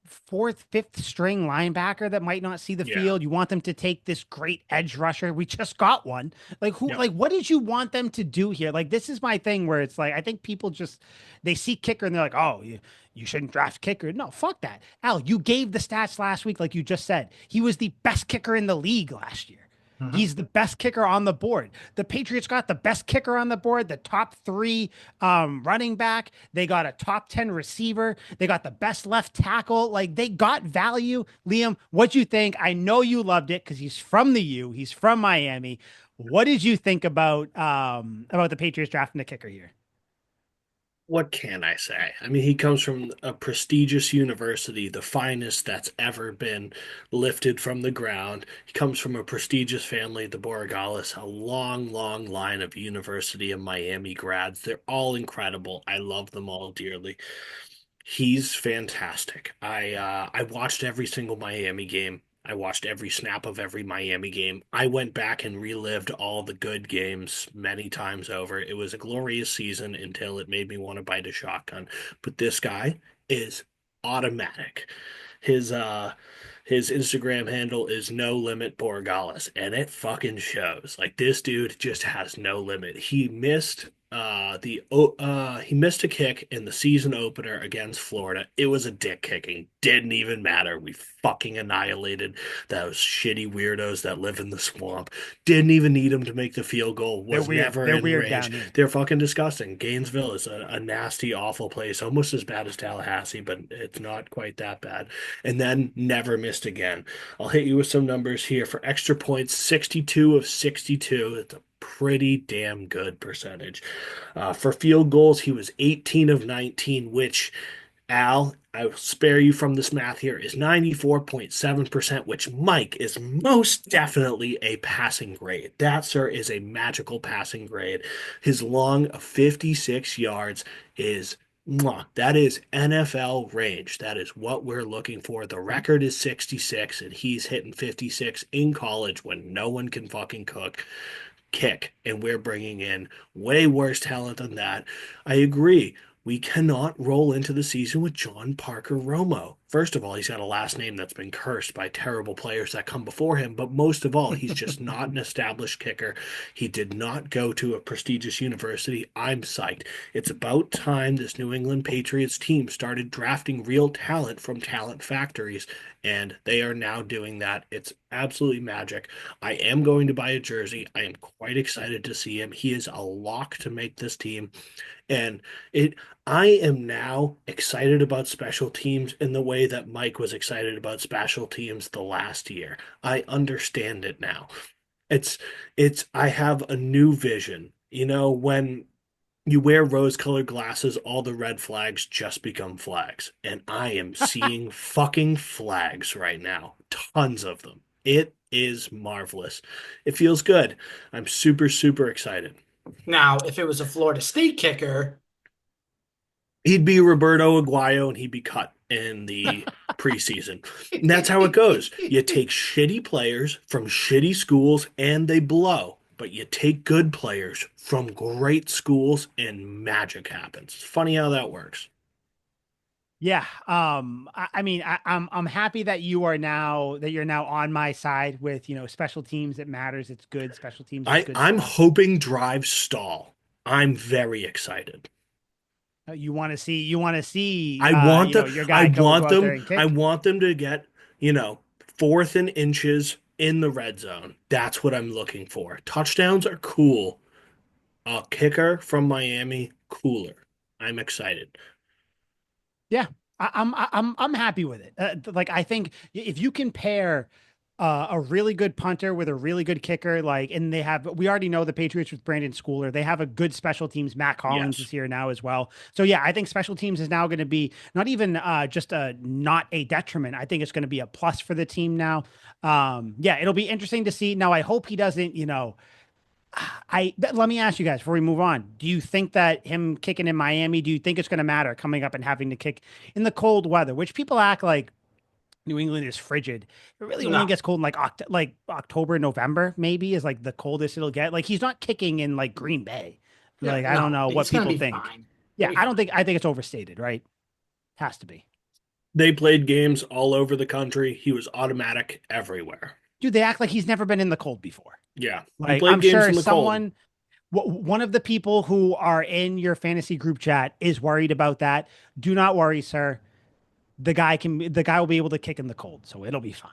fourth, fifth string linebacker that might not see the Yeah. field. You want them to take this great edge rusher. We just got one. Like who? Yep. Like what did you want them to do here? Like this is my thing where it's like I think people just they see kicker and they're like, oh, you shouldn't draft kicker. No, fuck that. Al, you gave the stats last week, like you just said. He was the best kicker in the league last year. Mm-hmm. He's the best kicker on the board. The Patriots got the best kicker on the board, the top 3 running back. They got a top 10 receiver. They got the best left tackle. Like they got value. Liam, what'd you think? I know you loved it because he's from the U. He's from Miami. What did you think about the Patriots drafting a kicker here? What can I say? I mean, he comes from a prestigious university, the finest that's ever been lifted from the ground. He comes from a prestigious family, the Borregales, a long, long line of University of Miami grads. They're all incredible. I love them all dearly. He's fantastic. I watched every single Miami game. I watched every snap of every Miami game. I went back and relived all the good games many times over. It was a glorious season until it made me want to bite a shotgun. But this guy is automatic. His uh his Instagram handle is no limit Borregales, and it fucking shows. Like this dude just has no limit. He missed a kick in the season opener against Florida. It was a dick kicking. Didn't even matter. We fucking annihilated those shitty weirdos that live in the swamp. Didn't even need him to make the field goal. They're Was weird. never They're in weird range. down here. They're fucking disgusting. Gainesville is a nasty, awful place, almost as bad as Tallahassee, but it's not quite that bad. And then never missed again. I'll hit you with some numbers here. For extra points, 62 of 62. It's a pretty damn good percentage. For field goals, he was 18 of 19, which Al, I will spare you from this math here, is 94.7%, which, Mike, is most definitely a passing grade. That, sir, is a magical passing grade. His long of 56 yards is mwah, that is NFL range. That is what we're looking for. The record is 66, and he's hitting 56 in college when no one can fucking kick, and we're bringing in way worse talent than that. I agree. We cannot roll into the season with John Parker Romo. First of all, he's got a last name that's been cursed by terrible players that come before him, but most of all, he's just not an established kicker. He did not go to a prestigious university. I'm psyched. It's about time this New England Patriots team started drafting real talent from talent factories, and they are now doing that. It's absolutely magic. I am going to buy a jersey. I am quite excited to see him. He is a lock to make this team. And it I am now excited about special teams in the way that Mike was excited about special teams the last year. I understand it now. It's I have a new vision. You know, when you wear rose-colored glasses, all the red flags just become flags. And I am seeing fucking flags right now. Tons of them. It is marvelous. It feels good. I'm super, super excited. Now, if it was a Florida State kicker, He'd be Roberto Aguayo and he'd be cut in the preseason. And that's how it goes. You take shitty players from shitty schools and they blow, but you take good players from great schools and magic happens. It's funny how that works. Yeah. I mean, I'm happy that you're now on my side with, special teams. It matters. It's good. Special teams is good I'm stuff. hoping drives stall. I'm very excited. You want to see, I want the your guy go out there and I kick. want them to get, fourth and inches in the red zone. That's what I'm looking for. Touchdowns are cool. A kicker from Miami, cooler. I'm excited. Yeah, I'm happy with it. Like I think if you can pair a really good punter with a really good kicker, and we already know the Patriots with Brandon Schooler, they have a good special teams. Matt Collins Yes. is here now as well. So yeah, I think special teams is now going to be not even just a not a detriment. I think it's going to be a plus for the team now. Yeah, it'll be interesting to see. Now I hope he doesn't, let me ask you guys before we move on. Do you think that him kicking in Miami, do you think it's going to matter coming up and having to kick in the cold weather, which people act like New England is frigid? It really only no. gets cold in like October, November, maybe is like the coldest it'll get. Like he's not kicking in like Green Bay. Yeah, Like I don't no. know what He's gonna people be think. fine. He'll Yeah, be fine. I think it's overstated, right? Has to be. They played games all over the country. He was automatic everywhere. Dude, they act like he's never been in the cold before. Yeah. He Like I'm played games sure in the cold. one of the people who are in your fantasy group chat is worried about that. Do not worry, sir. The guy will be able to kick in the cold, so it'll be fine.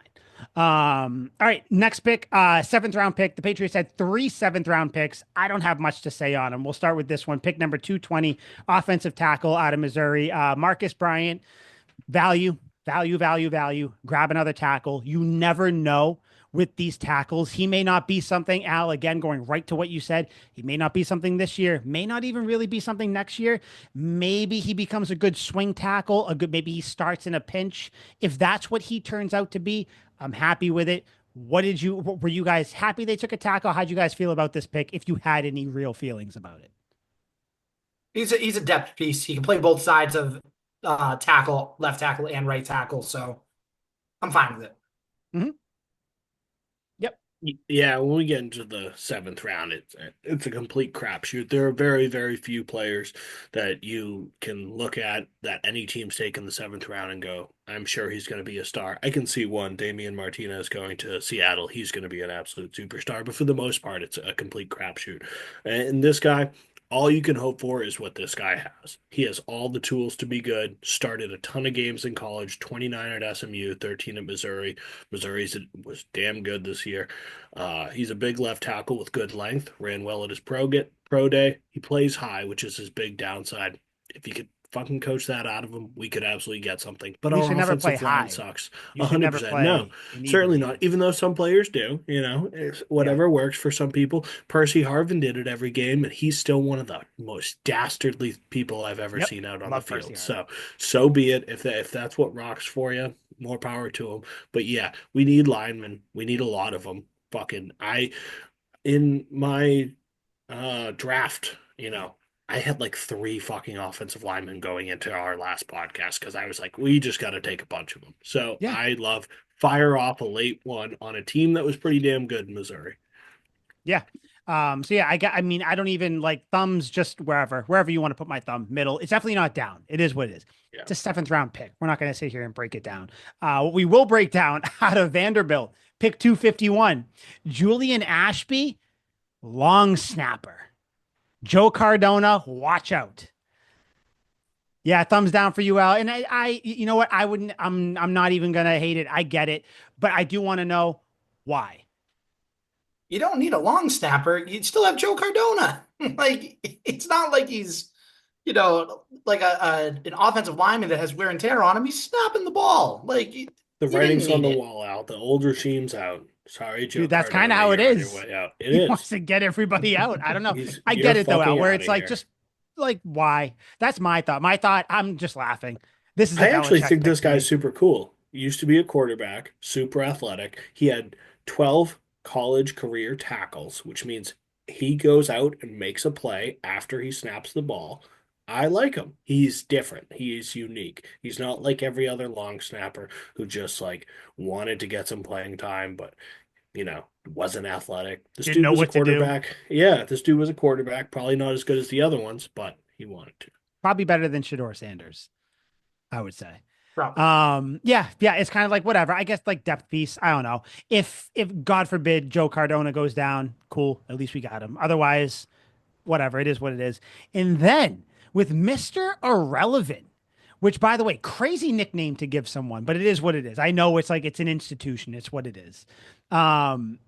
All right, next pick, seventh round pick. The Patriots had 3 7th round picks. I don't have much to say on them. We'll start with this one. Pick number 220, offensive tackle out of Missouri, Marcus Bryant. Value, value. Grab another tackle. You never know with these tackles. He may not be something, Al, again, going right to what you said. He may not be something this year, may not even really be something next year. Maybe he becomes a good swing tackle, maybe he starts in a pinch. If that's what he turns out to be, I'm happy with it. Were you guys happy they took a tackle? How'd you guys feel about this pick if you had any real feelings about it? He's a depth piece. He can play both sides of tackle, left tackle, and right tackle. So I'm fine with it. Mm-hmm. Yep. Yeah, when we get into the seventh round, it's a complete crapshoot. There are very, very few players that you can look at that any team's take in the seventh round and go, I'm sure he's going to be a star. I can see one, Damian Martinez going to Seattle. He's going to be an absolute superstar, but for the most part, it's a complete crapshoot. And this guy, all you can hope for is what this guy has. He has all the tools to be good. Started a ton of games in college, 29 at SMU, 13 at Missouri. Missouri was damn good this year. He's a big left tackle with good length. Ran well at his pro day. He plays high, which is his big downside. If you could fucking coach that out of them, we could absolutely get something. But You should our never play offensive line high. sucks. You should never 100%. No, play in either certainly not. game. Even though some players do, it's Yeah. whatever works for some people. Percy Harvin did it every game, and he's still one of the most dastardly people I've ever Yep. seen out on the Love Percy field. Harvin. So be it. If that's what rocks for you, more power to them. But yeah, we need linemen. We need a lot of them. Fucking in my draft, I had like 3 fucking offensive linemen going into our last podcast because I was like, we just got to take a bunch of them. So Yeah. I love fire off a late one on a team that was pretty damn good in Missouri. Yeah. So yeah, I mean, I don't even like thumbs just wherever you want to put my thumb, middle. It's definitely not down. It is what it is. Yeah. It's a 7th round pick. We're not going to sit here and break it down. What we will break down out of Vanderbilt, pick 251, Julian Ashby, long snapper. Joe Cardona, watch out. Yeah, thumbs down for you, Al. And you know what? I'm not even gonna hate it. I get it, but I do want to know why. You don't need a long snapper. You still have Joe Cardona. Like, it's not like he's, like an offensive lineman that has wear and tear on him. He's snapping the ball. Like, The writing's on the wall out. The old regime's out. Sorry, Joe. Dude, that's Cardona, kind of how it you're on is. your way out. It He is. wants to get everybody out. I don't know. I You're get it though, Al, fucking where outta it's like here. just like why? That's my thought. My thought. I'm just laughing. This is. I actually think this guy guy's super cool. Used to be a quarterback, super athletic. He had 12 college career tackles, which means he goes out and makes a play after he snaps the ball. I like him. He's different. He is unique. He's not like every other long snapper who just like wanted to get some playing time, but wasn't athletic. This Didn't dude know was a what to do. quarterback. Yeah, this dude was a quarterback. Probably not as good as the other ones, but he wanted to. Probably better than Shedeur Sanders, I would say. Probably. Yeah, it's kind of like whatever. I guess like depth piece. I don't know. If God forbid Joe Cardona goes down, cool. At least we got him. Otherwise, whatever. It is what it is. And then with Mr. Irrelevant, which by the way, crazy nickname to give someone, but it is what it is. I know it's like it's an institution. It's what it is. The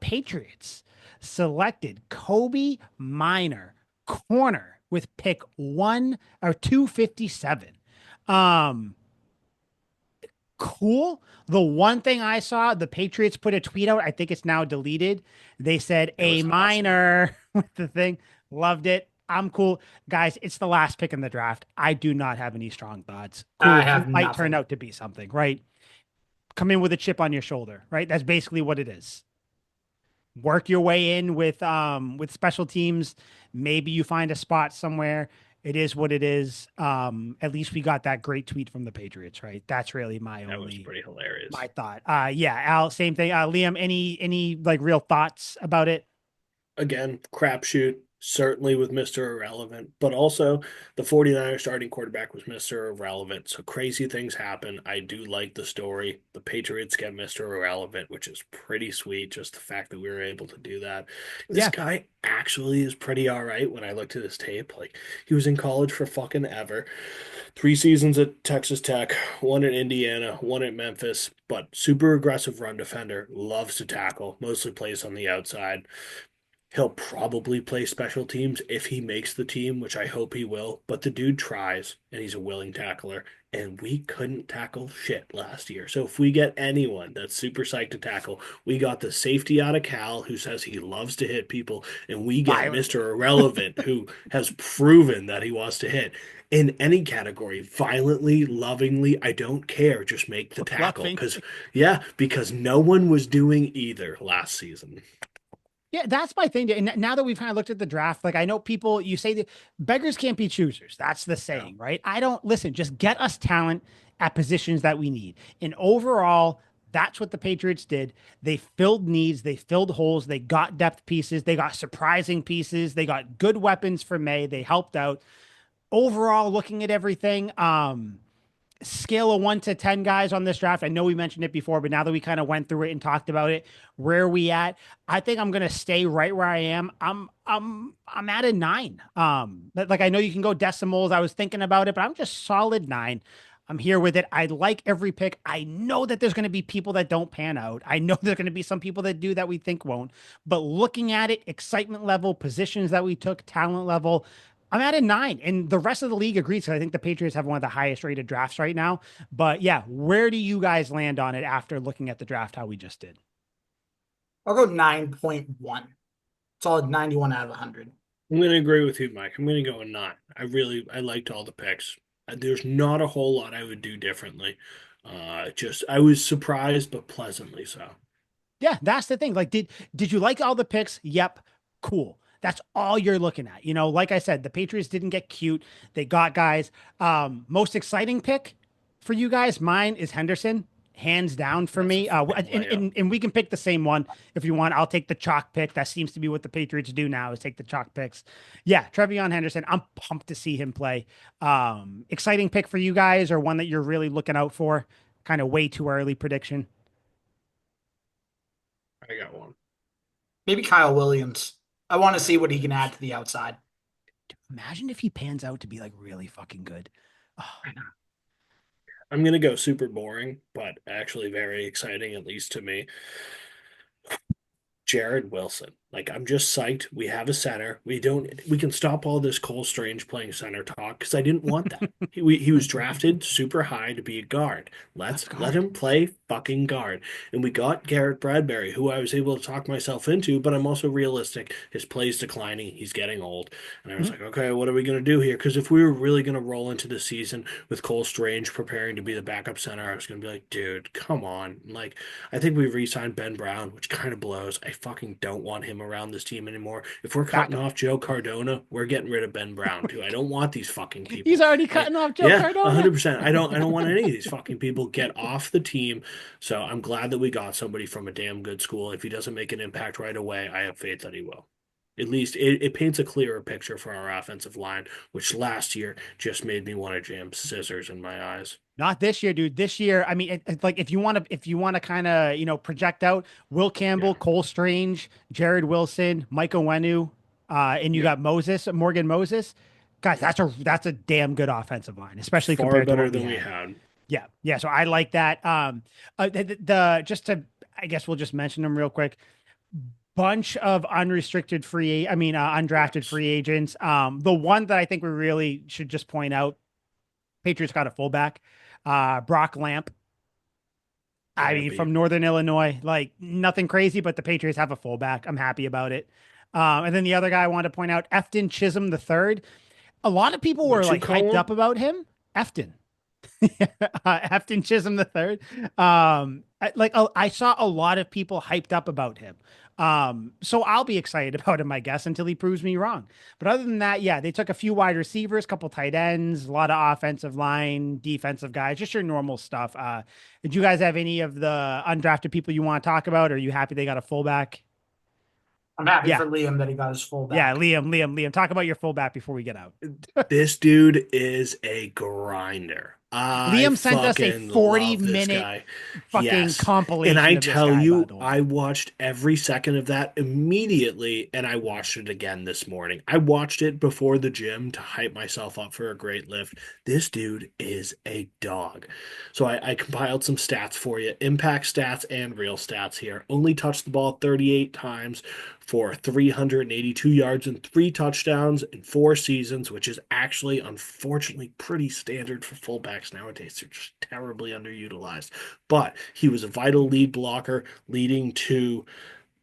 Patriots selected Kobee Minor, corner, with pick 257. Cool. The one thing I saw, the Patriots put a tweet out. I think it's now deleted. They said a minor with the thing. Loved it. I'm cool. Guys, it's the last pick in the draft. I do not have any strong thoughts. Cool. I have Might nothing. turn out to be something, right? Come in with a chip on your shoulder, right? That's basically what it is. Work your way in with special teams. Maybe you find a spot somewhere. It is what it is. At least we got that great tweet from the Patriots, right? That's really That was pretty hilarious. my thought. Yeah, Al, same thing. Liam, any like real thoughts about it? Again, crapshoot. Certainly with Mr. Irrelevant, but also the 49ers starting quarterback was Mr. Irrelevant. So crazy things happen. I do like the story. The Patriots get Mr. Irrelevant, which is pretty sweet. Just the fact that we were able to do that. This guy actually is pretty all right when I looked at his tape. Like, he was in college for fucking ever. 3 seasons at Texas Tech, 1 at Indiana, 1 at Memphis, but super aggressive run defender, loves to tackle, mostly plays on the outside. He'll probably play special teams if he makes the team, which I hope he will. But the dude tries, and he's a willing tackler. And we couldn't tackle shit last year. So if we get anyone that's super psyched to tackle, we got the safety out of Cal who says he loves to hit people. And we get Mr. Irrelevant who has proven that he wants to hit. In any category, violently, lovingly, I don't care. Just make the tackle. Because no one was doing either last season. Yeah, that's my thing. And now that we've kind of looked at the draft, like I know people, you say that beggars can't be choosers. That's the saying, right? I don't listen, just get us talent at positions that we need. And overall, that's what the Patriots did. They filled needs, they filled holes, they got depth pieces, they got surprising pieces, they got good weapons for May, they helped out. Overall, looking at everything, scale of 1 to 10 guys on this draft. I know we mentioned it before, but now that we kind of went through it and talked about it, where are we at? I think I'm going to stay right where I am. I'm at a 9. Like I know you can go decimals. I was thinking about it, but I'm just solid 9. I'm here with it. I like every pick. I know that there's going to be people that don't pan out. I know there's going to be some people that do that we think won't, but looking at it, excitement level, positions that we took, talent level, I'm at a 9, and the rest of the league agrees. So I think the Patriots have one of the highest rated drafts right now. But yeah, where do you guys land on it after looking at the draft, how we just did? I'll go 9.1. Solid 91 out of 100. I'm going to agree with you, Mike. I'm going to go a 9. I liked all the picks. There's not a whole lot I would do differently. Just I was surprised, but pleasantly so. Yeah, that's the thing. Like, did you like all the picks? Yep, cool. That's all you're looking at. Like I said, the Patriots didn't get cute. They got guys. Most exciting pick for you guys, mine is Henderson, hands down for That's a me. fucking And we can pick the same one if you want. I'll take the chalk pick. That seems to be what the Patriots do now, is take the chalk picks. Yeah, TreVeyon Henderson. I'm pumped to see him play. Exciting pick for you guys, or one that you're really looking out for? Kind of way too early prediction. I got one. Maybe Kyle Williams. I want to see what he can add to the outside. Imagine if he pans out to be like really fucking good. Oh, I'm going to go super boring, but actually very exciting, at least to me. Jared Wilson. Like, I'm just psyched. We have a center. We can stop all this Cole Strange playing center talk because I didn't want that. He was drafted super high to be a guard. Let him play fucking guard. And we got Garrett Bradbury, who I was able to talk myself into, but I'm also realistic. His play's declining. He's getting old. And I was like, okay, what are we going to do here? Because if we were really going to roll into the season with Cole Strange preparing to be the backup center, I was going to be like, dude, come on. Like, I think we re-signed Ben Brown, which kind of blows. I fucking don't want him around this team anymore. If we're cutting off Joe Cardona, we're getting rid of Ben Brown too. I don't want these fucking people. He's already cutting off Joe Cardona. 100%. I don't want any of these fucking people get off the team. So I'm glad that we got somebody from a damn good school. If he doesn't make an impact right away, I have faith that he will. At least it paints a clearer picture for our offensive line, which last year just made me want to jam scissors in my eyes. Not this year, dude. This year, I mean, like if you want to kind of project out Will Campbell, Cole Strange, Jared Wilson, Mike Onwenu, and you got Morgan Moses. Guys, that's a damn good offensive line, especially far compared better to what than we had. Yeah. So I like that. Just to, I guess we'll just mention them real quick. Bunch of undrafted free agents. The one that I think we really should just point out, Patriots got a fullback, Brock Lamp. I mean, from Northern Illinois, like nothing crazy, but the Patriots have a fullback. I'm happy about it. And then the other guy I wanted to point out, Efton Chisholm the third. A lot of people were like hyped up about him. Efton. Efton Chisholm the third. I saw a lot of people hyped up about him. So I'll be excited about him, I guess, until he proves me wrong. But other than that, yeah, they took a few wide receivers, couple tight ends, a lot of offensive line, defensive guys, just your normal stuff. Did you guys have any of the undrafted people you want to talk about? Or are you happy they got a fullback? I'm happy for Liam that he got his fullback. Yeah, Liam. Talk about your fullback before we get out. This dude is a grinder. Liam sent us a 40-minute fucking compilation. And I tell you, I watched every second of that immediately, and I watched it again this morning. I watched it before the gym to hype myself up for a great lift. This dude is a dog. So I compiled some stats for you, impact stats and real stats here. Only touched the ball 38 times for 382 yards and 3 touchdowns in 4 seasons, which is actually, unfortunately, pretty standard for fullbacks nowadays. They're just terribly underutilized. But he was a vital lead blocker, leading to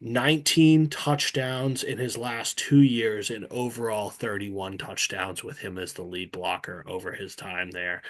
19 touchdowns in his last 2 years and overall 31 touchdowns with him as the lead blocker over his time there.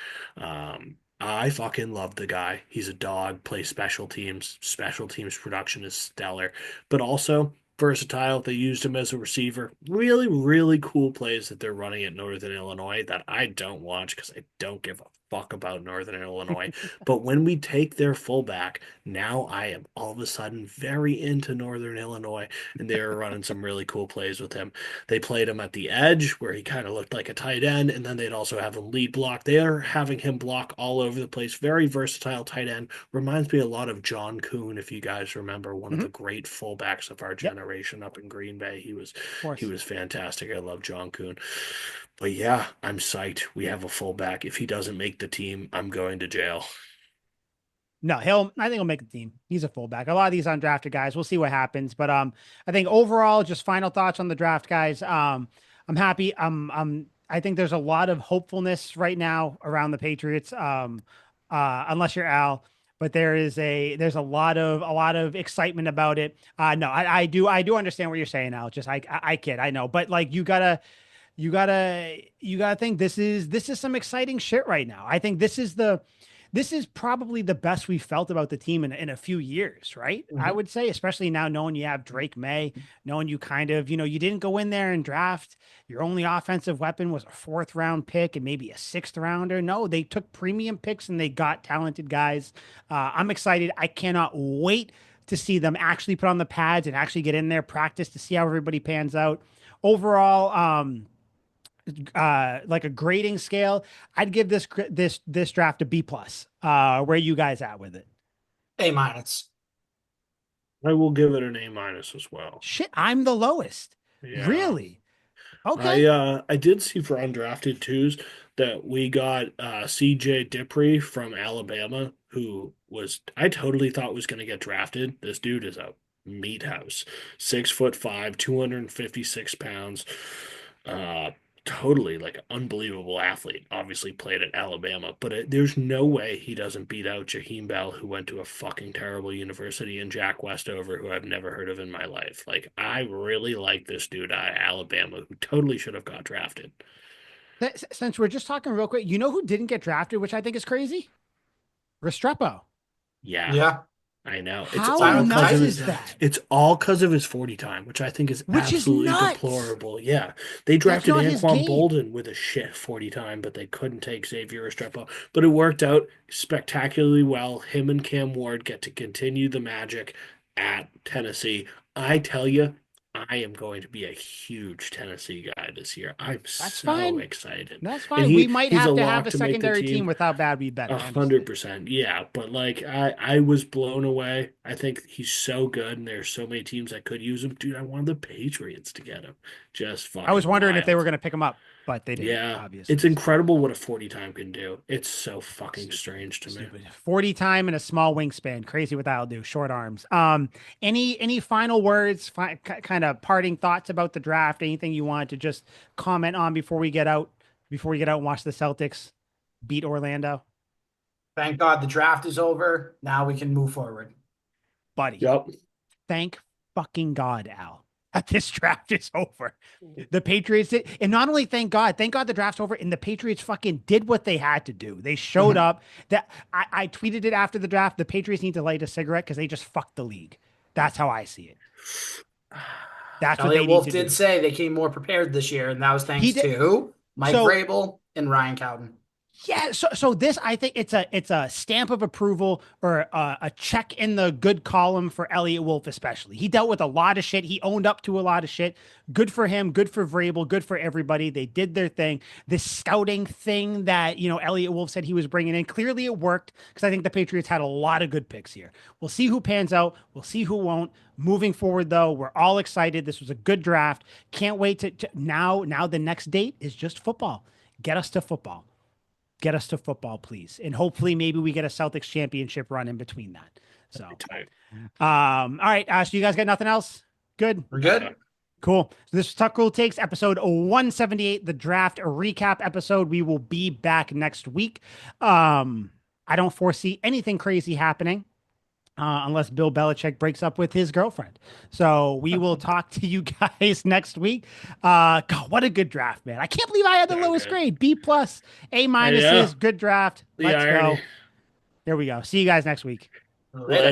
I fucking love the guy. He's a dog, plays special teams. Special teams production is stellar, but also versatile. They used him as a receiver. Really, really cool plays that they're running at Northern Illinois that I don't watch because I don't give a fuck about Northern Illinois. But when we take their fullback, now I am all of a sudden very into Northern Illinois, and they're running some really cool plays with him. They played him at the edge where he kind of looked like a tight end, and then they'd also have him lead block. They're having him block all over the place. Very versatile tight end. Reminds me a lot of John Kuhn, if you guys remember, one of the great fullbacks of our generation up in Green Bay. He was fantastic. I love John Kuhn. But yeah, I'm psyched. We have a fullback. If he doesn't make the team, I'm going to jail. No, I think he'll make the team. He's a fullback. A lot of these undrafted guys, we'll see what happens. But I think overall, just final thoughts on the draft, guys. I'm happy. I think there's a lot of hopefulness right now around the Patriots. Unless you're Al, but there's a lot of excitement about it. No, I do understand what you're saying, Al. Just I kid, I know, but like you gotta think this is some exciting shit right now. I think this is probably the best we felt about the team in a few years, right? I would say, especially now knowing you have Drake May, knowing you kind of, you didn't go in there and draft your only offensive weapon was a fourth round pick and maybe a sixth rounder. No, they took premium picks and they got talented guys. I'm excited. I cannot wait to see them actually put on the pads and actually get in there, practice to see how everybody pans out. Overall, like a grading scale, I'd give this draft a B plus. Where are you guys at with it? A minus. I will give it an A minus as well. Shit, I'm the lowest. Yeah. Really? Okay. I did see for undrafted twos that we got CJ Dippre from Alabama, who I totally thought was going to get drafted. This dude is a meat house, 6'5", 256 pounds. Totally like an unbelievable athlete. Obviously played at Alabama, but there's no way he doesn't beat out Jaheim Bell, who went to a fucking terrible university, and Jack Westover, who I've never heard of in my life. Like, I really like this dude out of Alabama, who totally should have got drafted. Since we're just talking real quick, you know who didn't get drafted, which I think is crazy? Restrepo. Yeah. Yeah. I know. How nuts is that? It's all because of his 40 time, which I think is absolutely deplorable. Yeah. They drafted Anquan Bolden with a shit 40 time, but they couldn't take Xavier Restrepo. But it worked out spectacularly well. Him and Cam Ward get to continue the magic at Tennessee. I tell you, I am going to be a huge Tennessee guy this year. I'm so excited. That's fine. We might have to have a secondary team with how bad we've been. 100%. Yeah. But like I was blown away. I think he's so good, and there's so many teams that could use him. Dude, I wanted the Patriots to get him. Just fucking I was wondering wild. If they were going to pick him up, but they didn't. Yeah, obviously. It's incredible what a 40 time can do. It's so fucking strange to me. 40 time and a small wingspan. Crazy what that'll do. Short arms. Any final words, kind of parting thoughts about the draft? Anything you want to just comment on before we get out and watch the Celtics beat Orlando? Thank God the draft is over. Now we can move forward. Buddy. Yep. Thank fucking God, Al. This draft is over. The Patriots did, and not only thank God the draft's over, and the Patriots fucking did what they had to do. They showed up. That I tweeted it after the draft. The Patriots need to light a cigarette because they just fucked the league. That's how I see it. That's what Elliot Wolf did say they came more prepared this year, and that was thanks to Mike Vrabel and Ryan Cowden. Yeah, so this, I think it's a stamp of approval or a check in the good column for Elliot Wolf, especially. He dealt with a lot of shit. He owned up to a lot of shit. Good for him. Good for Vrabel. Good for everybody. They did their thing. This scouting thing that Elliot Wolf said he was bringing in, clearly it worked because I think the Patriots had a lot of good picks here. We'll see who pans out. We'll see who won't. Moving forward, though, we're all excited. This was a good draft. Can't wait to now. Now the next date is just football. Get us to football. Get us to football, please. And hopefully maybe we get a Celtics championship run in between that. So, all right. So you guys got nothing else? Good. We're good. Cool. So this is Tuck Rule Takes, episode 178, the draft recap episode. We will be back next week. I don't foresee anything crazy happening. Unless Bill Belichick breaks up with his girlfriend. So we will talk to you guys next week. God, what a good draft, man. I can't believe I had the lowest grade. B plus, A minuses, good draft. Let's go. Here we go. See you guys next week. Later.